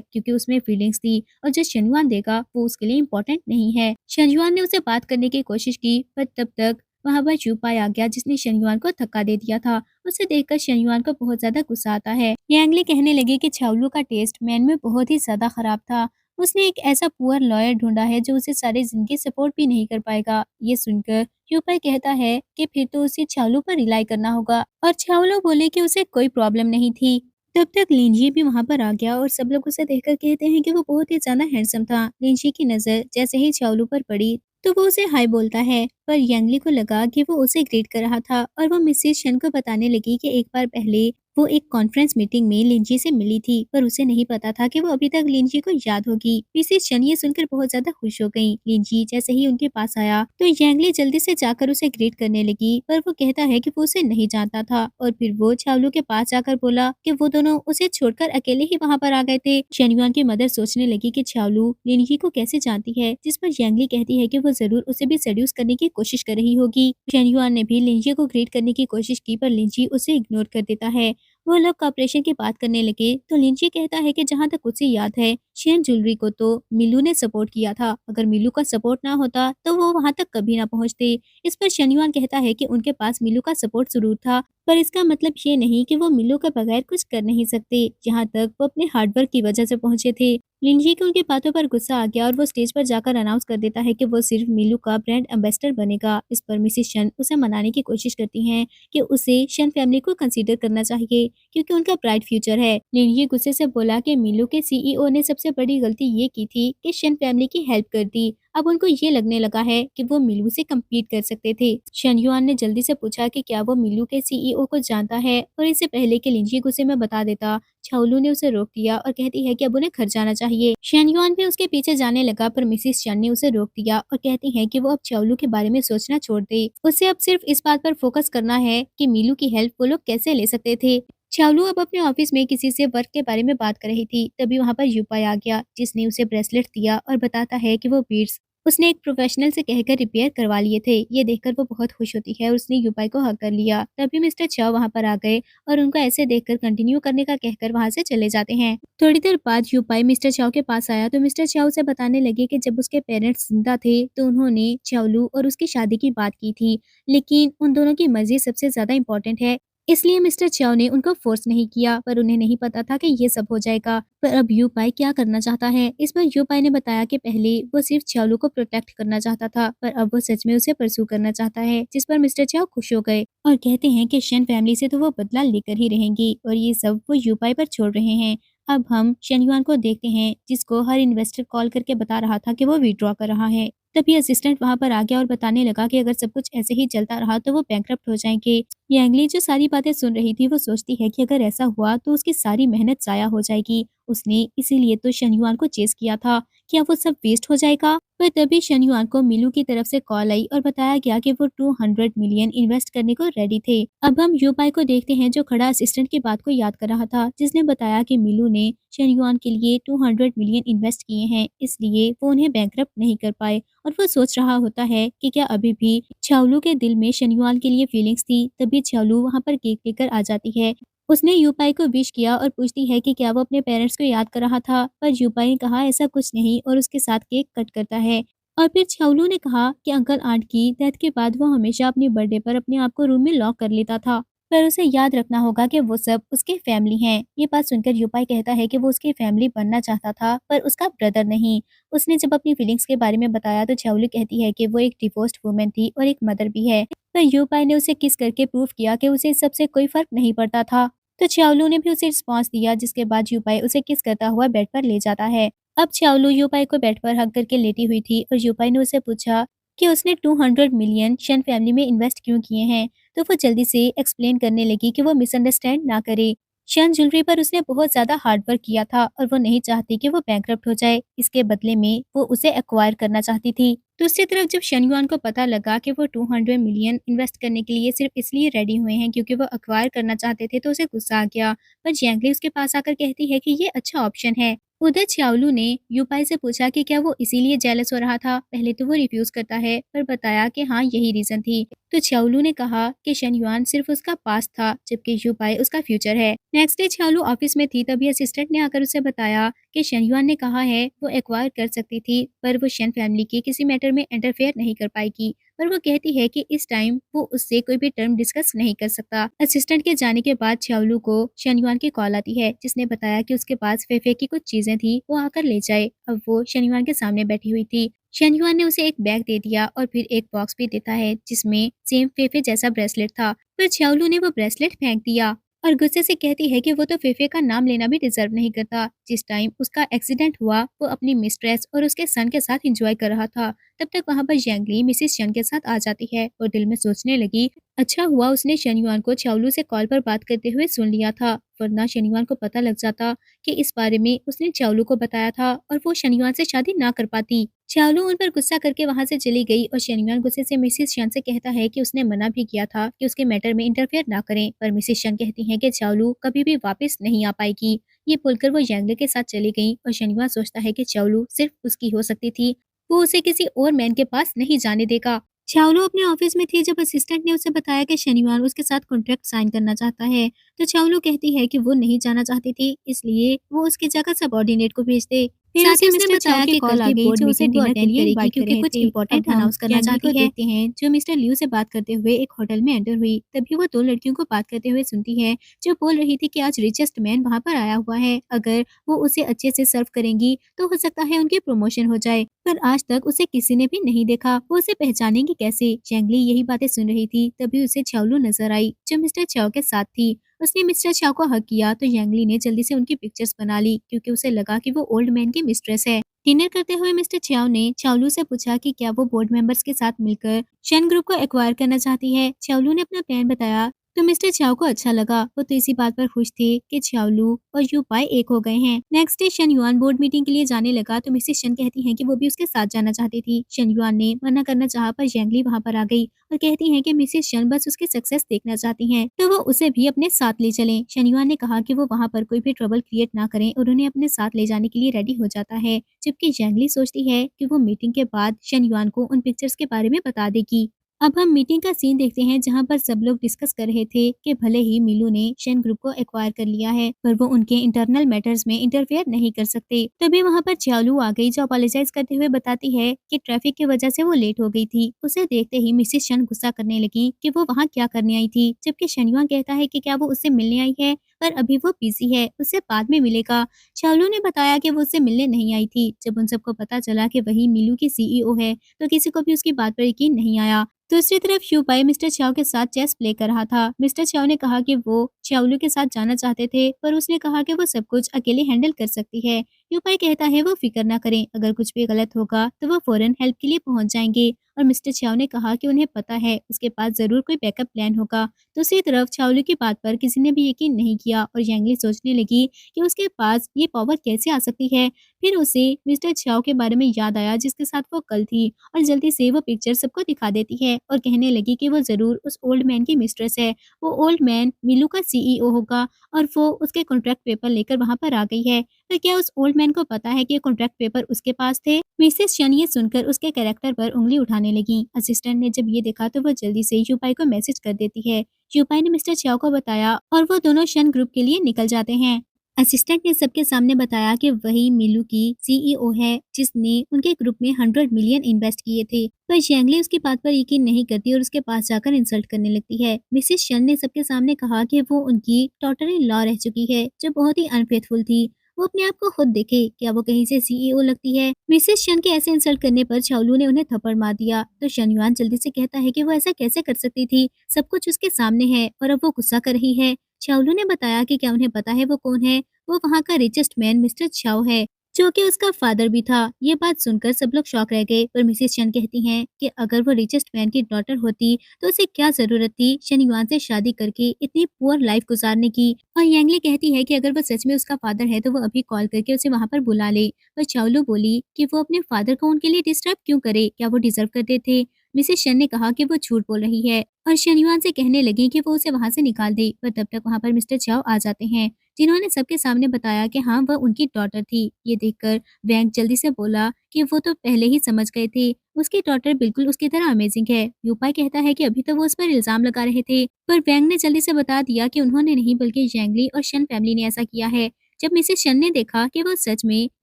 क्योंकि उसमें फीलिंग्स थी और जो शनिवार देगा वो उसके लिए इम्पोर्टेंट नहीं है। शनिवार ने उसे बात करने की कोशिश की पर तब तक वहाँ पर यूपाई आ गया जिसने शनिवार को धक्का दे दिया था। उसे देखकर शनिवार को बहुत ज्यादा गुस्सा आता है। यांगली कहने लगी कि चावलू का टेस्ट मैन में बहुत ही ज्यादा खराब था, उसने एक ऐसा पुअर लॉयर ढूंढा है जो उसे सारी जिंदगी सपोर्ट भी नहीं कर पाएगा। ये सुनकर यूपाई कहता है कि फिर तो उसे चावलू पर रिलाई करना होगा और चावलू बोले कि उसे कोई प्रॉब्लम नहीं थी। तब तक लिंजी भी वहां पर आ गया और सब लोग उसे देखकर कहते हैं कि वो बहुत ही ज्यादा हैंडसम था। लिंजी की नजर जैसे ही चावलू पर पड़ी तो वो उसे हाय बोलता है, पर यंगली को लगा कि वो उसे ग्रीट कर रहा था और वो मिसेस शन को बताने लगी कि एक बार पहले वो एक कॉन्फ्रेंस मीटिंग में लिंजी से मिली थी, पर उसे नहीं पता था कि वो अभी तक लिंजी को याद होगी। मिसेस शन ये सुनकर बहुत ज्यादा खुश हो गई। लिंजी जैसे ही उनके पास आया तो यांगली जल्दी से जाकर उसे ग्रीट करने लगी, पर वो कहता है कि वो उसे नहीं जानता था। और फिर वो चावलू के पास जाकर बोला कि वो दोनों उसे छोड़कर अकेले ही वहाँ पर आ गए थे। शेनयुआन की मदर सोचने लगी कि चावलू लिंजी को कैसे जानती है, जिस पर यांगली कहती है कि वो जरूर उसे भी सेड्यूस करने की कोशिश कर रही होगी। शेनयुआन ने भी लिंजी को ग्रीट करने की कोशिश की, पर लिंजी उसे इग्नोर कर देता है। वो लोग कॉपरेशन की बात करने लगे तो लिंची कहता है कि जहाँ तक उसे याद है शेन ज्वेलरी को तो मिलू ने सपोर्ट किया था। अगर मिलू का सपोर्ट ना होता तो वो वहाँ तक कभी ना पहुँचते। इस पर शनिवान कहता है कि उनके पास मिलू का सपोर्ट जरूर था, पर इसका मतलब ये नहीं कि वो मिलू के बगैर कुछ कर नहीं सकते। जहाँ तक वो अपने हार्डवर्क की वजह से पहुंचे थे। लिंजी के उनकी बातों पर गुस्सा आ गया और वो स्टेज पर जाकर अनाउंस कर देता है कि वो सिर्फ मिलू का ब्रांड एम्बेसडर बनेगा। इस पर मिसेस शन उसे मनाने की कोशिश करती हैं कि उसे शन फैमिली को कंसीडर करना चाहिए, क्योंकि उनका ब्राइट फ्यूचर है। लिंजी गुस्से से बोला कि मिलू के सीईओ ने सबसे बड़ी गलती ये की थी कि शन फैमिली की हेल्प कर दी। अब उनको ये लगने लगा है कि वो मिलू से कम्पीट कर सकते थे। शन युआन ने जल्दी से पूछा कि क्या वो मिलू के सीईओ को जानता है, और इससे पहले कि लिंजी गुस्से में बता देता, छाउलू ने उसे रोक दिया और कहती है कि अब उन्हें घर जाना चाहिए। शन युआन भी उसके पीछे जाने लगा, पर मिसिस शन ने उसे रोक दिया और कहती है कि वो अब छाउलू के बारे में सोचना छोड़ दे। उसे अब सिर्फ इस बात पर फोकस करना है कि मिलू की हेल्प वो लोग कैसे ले सकते थे। चावलू अब अपने ऑफिस में किसी से वर्क के बारे में बात कर रही थी, तभी वहाँ पर यूपाई आ गया, जिसने उसे ब्रेसलेट दिया और बताता है कि वो बीड्स उसने एक प्रोफेशनल से कहकर रिपेयर करवा लिए थे। ये देखकर वो बहुत खुश होती है और उसने यूपाई को हक कर लिया। तभी मिस्टर चाव वहाँ पर आ गए और उनको ऐसे देखकर कंटिन्यू करने का कहकर वहाँ से चले जाते हैं। थोड़ी देर बाद यूपाई मिस्टर चाव के पास आया तो मिस्टर चाव से बताने लगे कि जब उसके पेरेंट्स जिंदा थे तो उन्होंने चावलू और उसकी शादी की बात की थी, लेकिन उन दोनों की मर्जी सबसे ज्यादा इम्पोर्टेंट है, इसलिए मिस्टर चाव ने उनको फोर्स नहीं किया। पर उन्हें नहीं पता था कि ये सब हो जाएगा। पर अब यूपाई क्या करना चाहता है? इस पर यूपाई ने बताया कि पहले वो सिर्फ चावलू को प्रोटेक्ट करना चाहता था, पर अब वो सच में उसे परसू करना चाहता है। जिस पर मिस्टर चाव खुश हो गए और कहते हैं कि शन फैमिली से तो वो बदला लेकर ही रहेंगी, और ये सब वो यूपाई पर छोड़ रहे हैं। अब हम शनिवार को देखते हैं, जिसको हर इन्वेस्टर कॉल करके बता रहा था कि वो विड्रॉ कर रहा है। तभी असिस्टेंट वहां पर आ गया और बताने लगा कि अगर सब कुछ ऐसे ही चलता रहा तो वो बैंकरप्ट हो जाएंगे। यांगली जो सारी बातें सुन रही थी वो सोचती है कि अगर ऐसा हुआ तो उसकी सारी मेहनत जाया हो जाएगी। उसने इसीलिए तो शनिवार को चेस किया था। क्या वो सब वेस्ट हो जाएगा? पर तभी शनिवार को मिलू की तरफ से कॉल आई और बताया गया कि वो 200 मिलियन इन्वेस्ट करने को रेडी थे। अब हम यूपाई को देखते हैं, जो खड़ा असिस्टेंट की बात को याद कर रहा था, जिसने बताया कि मिलू ने शनिवार के लिए 200 मिलियन इन्वेस्ट किए हैं, इसलिए वो उन्हें बैंकरप्ट नहीं कर पाए। और वो सोच रहा होता है कि क्या अभी भी चावलू के दिल में शनिवार के लिए फीलिंग्स थी। तभी चावलू वहाँ पर केक लेकर आ जाती है। उसने यूपाई को विश किया और पूछती है कि क्या वो अपने पेरेंट्स को याद कर रहा था, पर यूपाई ने कहा ऐसा कुछ नहीं और उसके साथ केक कट करता है। और फिर चावलू ने कहा कि अंकल आंट की डेथ के बाद वो हमेशा अपनी बर्थडे पर अपने आप को रूम में लॉक कर लेता था, पर उसे याद रखना होगा कि वो सब उसके फैमिली हैं। ये बात सुनकर यूपाई कहता है कि वो उसकी फैमिली बनना चाहता था, पर उसका ब्रदर नहीं। उसने जब अपनी फीलिंग्स के बारे में बताया तो चावलू कहती है कि वो एक डिवोर्स्ड वुमेन थी और एक मदर भी है। पर यूपाई ने उसे किस करके प्रूव किया कि उसे इस सबसे कोई फर्क नहीं पड़ता था। तो चावलू ने भी उसे रिस्पॉन्स दिया, जिसके बाद यूपाई उसे किस करता हुआ बेड पर ले जाता है। अब चावलू यूपाई को बेड पर हक करके लेटी हुई थी और यूपाई ने उसे पूछा कि उसने 200 मिलियन शन फैमिली में इन्वेस्ट क्यों किए हैं। तो वो जल्दी से एक्सप्लेन करने लगी कि वो मिसअंडरस्टैंड ना करे। शन ज्वेलरी पर उसने बहुत ज्यादा हार्ड वर्क किया था और वो नहीं चाहती कि वो बैंकरप्ट हो जाए। इसके बदले में वो उसे एक्वायर करना चाहती थी। दूसरी तरफ जब शन युआन को पता लगा कि वो 200 मिलियन इन्वेस्ट करने के लिए सिर्फ इसलिए रेडी हुए हैं क्योंकि वो एक्वायर करना चाहते थे, तो उसे गुस्सा आ गया। पर जैंगली उसके पास आकर कहती है कि ये अच्छा ऑप्शन है। उधर चावलू ने यूपाई से पूछा कि क्या वो इसीलिए जेलस हो रहा था। पहले तो वो रिफ्यूज करता है, पर बताया कि हाँ यही रीजन थी। तो चावलू ने कहा कि शन युआन सिर्फ उसका पास्ट था, जबकि यूपाई उसका फ्यूचर है। नेक्स्ट डे चावलू ऑफिस में थी, तभी असिस्टेंट ने आकर उसे बताया कि शन युआन ने कहा है वो एक्वायर कर सकती थी, पर वो शन फैमिली के किसी मैटर में इंटरफेयर नहीं कर पाएगी। पर वो कहती है कि इस टाइम वो उससे कोई भी टर्म डिस्कस नहीं कर सकता। असिस्टेंट के जाने के बाद चावलू को शनिवार की कॉल आती है, जिसने बताया कि उसके पास फेफे की कुछ चीजें थी, वो आकर ले जाए। अब वो शनिवार के सामने बैठी हुई थी। शनिवार ने उसे एक बैग दे दिया और फिर एक बॉक्स भी देता है, जिसमें सेम फेफे जैसा ब्रेसलेट था। पर चावलू ने वो ब्रेसलेट फेंक दिया और गुस्से से कहती है कि वो तो फेफे का नाम लेना भी डिजर्व नहीं करता। जिस टाइम उसका एक्सीडेंट हुआ वो अपनी मिस्ट्रेस और उसके सन के साथ एंजॉय कर रहा था, तब तक वहाँ पर जेंगली मिसेस शन के साथ आ जाती है और दिल में सोचने लगी, अच्छा हुआ उसने शनिवार को चावलू से कॉल पर बात करते हुए सुन लिया था, वरना शनिवार को पता लग जाता कि इस बारे में उसने चावलू को बताया था और वो शनिवार से शादी ना कर पाती। चावलू उन पर गुस्सा करके वहां से चली गई और शनिवार गुस्से से मिसेस शन से कहता है कि उसने मना भी किया था कि उसके मैटर में इंटरफेयर ना करें, पर मिसेस शन कहती हैं कि चावलू कभी भी वापस नहीं आ पाएगी। ये बोलकर वो जेंगले के साथ चली गई और शनिवार सोचता है कि चावलू सिर्फ उसकी हो सकती थी, वो उसे किसी और मैन के पास नहीं जाने देगा। चावलू अपने ऑफिस में थी जब असिस्टेंट ने उसे बताया कि शनिवार उसके साथ कॉन्ट्रैक्ट साइन करना चाहता है, तो चावलू कहती है कि वो नहीं जाना चाहती थी, इसलिए वो उसकी जगह सबऑर्डिनेट को भेज दे। फिर साथ उसे ही उसने मिस्टर चाव बताया की कि कॉल कल आ की गई बोर्ड जो उसे मीटिंग को डिनर के अटेंड लिए करेगी इनवाइट कर क्योंकि रहे कुछ थे। इंपॉर्टेंट अब हम अनाउंस करना जैंगली को चाहती है। देखते हैं जो मिस्टर लियू से बात करते हुए एक होटल में एंटर हुई। तभी वो दो लड़कियों को बात करते हुए सुनती है जो बोल रही थी कि आज रिचेस्ट मैन वहाँ पर आया हुआ है, अगर वो उसे अच्छे से सर्व करेंगी तो हो सकता है उनकी प्रमोशन हो जाए, पर आज तक उसे किसी ने भी नहीं देखा, वो उसे पहचानेंगी कैसे। जेंगली यही बातें सुन रही थी तभी उसे चावलू नजर आई जो मिस्टर चाव के साथ थी। उसने मिस्टर चाव को हक किया तो जेंगली ने जल्दी से उनकी पिक्चर्स बना ली क्योंकि उसे लगा कि वो ओल्ड मैन की मिस्ट्रेस है। डिनर करते हुए मिस्टर चाव ने चावलू से पूछा कि क्या वो बोर्ड मेंबर्स के साथ मिलकर शन ग्रुप को एक्वायर करना चाहती है। चावलू ने अपना प्लान बताया तो मिस्टर चाव को अच्छा लगा, वो तो इसी बात पर खुश थे कि चावलू और यूपाई एक हो गए हैं। नेक्स्ट डे शन युआन बोर्ड मीटिंग के लिए जाने लगा तो मिसेस शन कहती हैं कि वो भी उसके साथ जाना चाहती थी। शन युआन ने मना करना चाहा पर जेंगली वहां पर आ गई और कहती हैं कि मिसेस शन बस उसकी सक्सेस देखना चाहती हैं तो वो उसे भी अपने साथ ले चलें। शन युआन ने कहा कि वो वहां पर कोई भी ट्रबल क्रिएट ना करें और उन्हें अपने साथ ले जाने के लिए रेडी हो जाता है, जबकि जेंगली सोचती है कि वो मीटिंग के बाद शन युआन को उन पिक्चर्स के बारे में बता देगी। अब हम मीटिंग का सीन देखते हैं जहां पर सब लोग डिस्कस कर रहे थे कि भले ही मिलू ने शेन ग्रुप को एक्वायर कर लिया है पर वो उनके इंटरनल मैटर्स में इंटरफेयर नहीं कर सकते। तभी वहां पर चालू आ गई जो अपोलोजाइज करते हुए बताती है कि ट्रैफिक की वजह से वो लेट हो गई थी। उसे देखते ही मिसेस शन गुस्सा करने लगी कि वो वहाँ क्या करने आई थी, जबकि शनिवार कहता है कि क्या वो उससे मिलने आई है पर अभी वो बिजी है, उससे बाद में मिलेगा। चालू ने बताया कि वो उससे मिलने नहीं आई थी। जब उन सबको पता चला कि वही मिलू की सीईओ है तो किसी को भी उसकी बात पर यकीन नहीं आया। दूसरी तरफ यूपाई मिस्टर चाव के साथ चेस प्ले कर रहा था। मिस्टर चाव ने कहा कि वो चावलू के साथ जाना चाहते थे पर उसने कहा कि वो सब कुछ अकेले हैंडल कर सकती है। यूपाई कहता है वो फिक्र ना करें, अगर कुछ भी गलत होगा तो वो फौरन हेल्प के लिए पहुंच जाएंगे और मिस्टर चाव ने कहा कि उन्हें पता है उसके पास जरूर कोई बैकअप प्लान होगा। दूसरी तरफ चावलू की बात पर किसी ने भी यकीन नहीं किया और यांगली सोचने लगी कि उसके पास ये पावर कैसे आ सकती है। फिर उसे मिस्टर चाव के बारे में याद आया जिसके साथ वो कल थी और जल्दी से वो पिक्चर सबको दिखा देती है और कहने लगी कि वो जरूर उस ओल्ड मैन की मिस्ट्रेस है। वो ओल्ड मैन मिलू का सीईओ होगा और वो उसके कॉन्ट्रैक्ट पेपर लेकर वहां पर आ गई है। तो क्या उस ओल्ड मैन को पता है कि कॉन्ट्रैक्ट पेपर उसके पास थे? मिसेस शन ये सुनकर उसके कैरेक्टर पर उंगली उठाने लगी। असिस्टेंट ने जब ये देखा तो वो जल्दी से यूपाई को मैसेज कर देती है। यूपाई ने मिस्टर चाव को बताया और वो दोनों शन ग्रुप के लिए निकल जाते हैं। असिस्टेंट ने सबके सामने बताया कि वही मिलू की सीईओ है जिसने उनके ग्रुप में 100 मिलियन इन्वेस्ट किए थे, पर जेंगली उसकी बात पर यकीन नहीं करती और उसके पास जाकर इंसल्ट करने लगती है। मिसेस शन ने सबके सामने कहा कि वो उनकी डॉटर इन लॉ रह चुकी है जो बहुत ही अनफेथफुल थी, वो अपने आप को खुद देखे, क्या वो कहीं से सीईओ लगती है। मिसेस शन के ऐसे इंसल्ट करने पर चावलू ने उन्हें थप्पड़ मार दिया तो शनयुआन जल्दी से कहता है कि वो ऐसा कैसे कर सकती थी, सब कुछ उसके सामने है और अब वो गुस्सा कर रही है। चावलू ने बताया कि क्या उन्हें पता है वो कौन है, वो वहाँ का रिचेस्ट मैन मिस्टर चाओ है जो कि उसका फादर भी था। ये बात सुनकर सब लोग शॉक रह गए पर मिसेस शन कहती हैं कि अगर वो रिचेस्ट मैन की डॉटर होती तो उसे क्या जरूरत थी शनिवार से शादी करके इतनी पुअर लाइफ गुजारने की। और यांगली कहती है कि अगर वो सच में उसका फादर है तो वो अभी कॉल करके उसे वहाँ पर बुला ले। पर चावलू बोली कि वो अपने फादर को उनके लिए डिस्टर्ब क्यों करे, क्या वो डिजर्व करते थे। मिसेस शन ने कहा कि वो झूठ बोल रही है और शनिवार से कहने लगी कि वो उसे वहाँ से निकाल दे, पर तब तक वहाँ पर मिस्टर चाओ आ जाते हैं जिन्होंने सबके सामने बताया कि हाँ वह उनकी डॉटर थी। ये देखकर वैंग जल्दी से बोला कि वो तो पहले ही समझ गए थे, उसकी डॉटर बिल्कुल उसकी तरह अमेजिंग है। यूपाई कहता है कि अभी तो वो उस पर इल्जाम लगा रहे थे पर वैंग ने जल्दी से बता दिया कि उन्होंने नहीं बल्कि जैंगली और शन फैमिली ने ऐसा किया है। जब मिसेस शन ने देखा कि वो सच में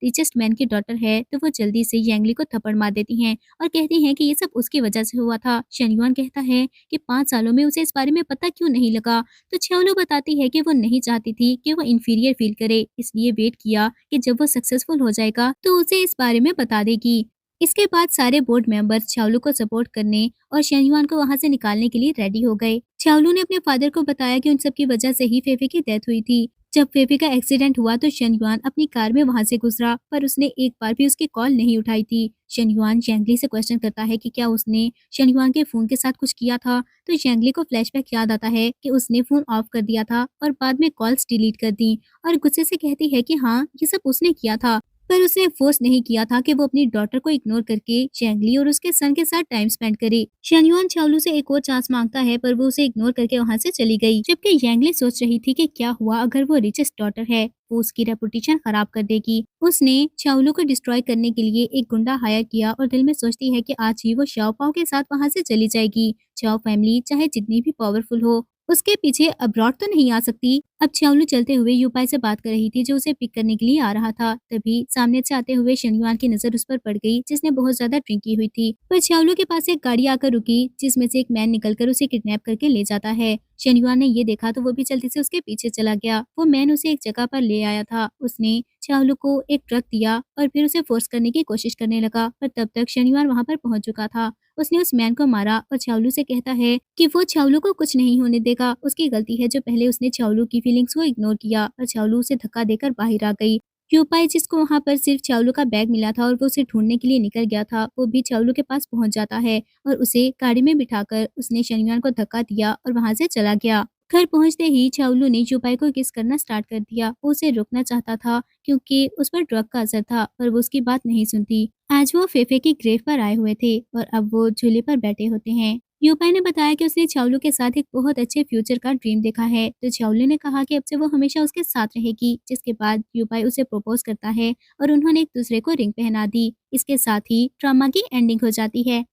रिचेस्ट मैन की डॉटर है तो वो जल्दी से यांगली को थप्पड़ मार देती हैं और कहती हैं कि ये सब उसकी वजह से हुआ था। शनिवान कहता है कि 5 सालों में उसे इस बारे में पता क्यों नहीं लगा, तो छेवलो बताती है कि वो नहीं चाहती थी कि वो इंफीरियर फील करे, इसलिए वेट किया कि जब वो सक्सेसफुल हो जाएगा तो उसे इस बारे में बता देगी। इसके बाद सारे बोर्ड मेंबर्स चावलू को सपोर्ट करने और शनिवान को वहां से निकालने के लिए रेडी हो गए। चावलू ने अपने फादर को बताया कि उन सब की वजह से ही फेफे की डेथ हुई थी। जब फेफे का एक्सीडेंट हुआ तो शनयुआन अपनी कार में वहां से गुजरा, पर उसने एक बार भी उसकी कॉल नहीं उठाई थी। शनयुआन जैंगली से क्वेश्चन करता है कि क्या उसने शनयुआन के फोन के साथ कुछ किया था, तो जैंगली को फ्लैशबैक याद आता है कि उसने फोन ऑफ कर दिया था और बाद में कॉल्स डिलीट कर दी, और गुस्से से कहती है कि हाँ, ये सब उसने किया था, पर उसने फोर्स नहीं किया था कि वो अपनी डॉटर को इग्नोर करके जैंगली और उसके सन के साथ टाइम स्पेंड करे। शनयुआन चावलू से एक और चांस मांगता है, पर वो उसे इग्नोर करके वहां से चली गई। जबकि जैंगली सोच रही थी कि क्या हुआ अगर वो रिचेस्ट डॉटर है, वो उसकी रेपुटेशन खराब कर देगी। उसने चावलू को डिस्ट्रॉय करने के लिए एक गुंडा हायर किया और दिल में सोचती है कि आज ही वो शाओपाओ के साथ वहां से चली जाएगी। चाओ फैमिली चाहे जितनी भी पावरफुल हो, उसके पीछे अब्रॉड तो नहीं आ सकती। अब चावलू चलते हुए यूपाई से बात कर रही थी, जो उसे पिक करने के लिए आ रहा था। तभी सामने से आते हुए शनयुआन की नजर उस पर पड़ गई, जिसने बहुत ज्यादा ड्रिंक की हुई थी। पर चावलू के पास एक गाड़ी आकर रुकी, जिसमें से एक मैन निकलकर उसे किडनैप करके ले जाता है। शनयुआन ने ये देखा तो वो भी जल्दी से उसके पीछे चला गया। वो मैन उसे एक जगह पर ले आया था। उसने चावलू को एक ट्रक दिया और फिर उसे फोर्स करने की कोशिश करने लगा, पर तब तक शनयुआन वहां पर पहुंच चुका था। उसने उस मैन को मारा और चावलू से कहता है कि वो चावलू को कुछ नहीं होने देगा। उसकी गलती है जो पहले उसने चावलू की फीलिंग्स को इग्नोर किया, और चावलू उसे धक्का देकर बाहर आ गई। यूपाई, जिसको वहां पर सिर्फ चावलू का बैग मिला था और वो उसे ढूंढने के लिए निकल गया था, वो भी चावलू के पास पहुंच जाता है और उसे गाड़ी में बिठाकर उसने शनिवार को धक्का दिया और वहां से चला गया। घर पहुंचते ही चावलू ने यूपाई को किस करना स्टार्ट कर दिया। वो उसे रोकना चाहता था क्योंकि उस पर ड्रग का असर था, पर वो उसकी बात नहीं सुनती। आज वो फेफे की ग्रेव पर आए हुए थे और अब वो झूले पर बैठे होते हैं। यूपाई ने बताया कि उसने चावलू के साथ एक बहुत अच्छे फ्यूचर का ड्रीम देखा है, तो चावलू ने कहा कि अब से वो हमेशा उसके साथ रहेगी। जिसके बाद यूपाई उसे प्रपोज करता है और उन्होंने एक दूसरे को रिंग पहना दी। इसके साथ ही ड्रामा की एंडिंग हो जाती है।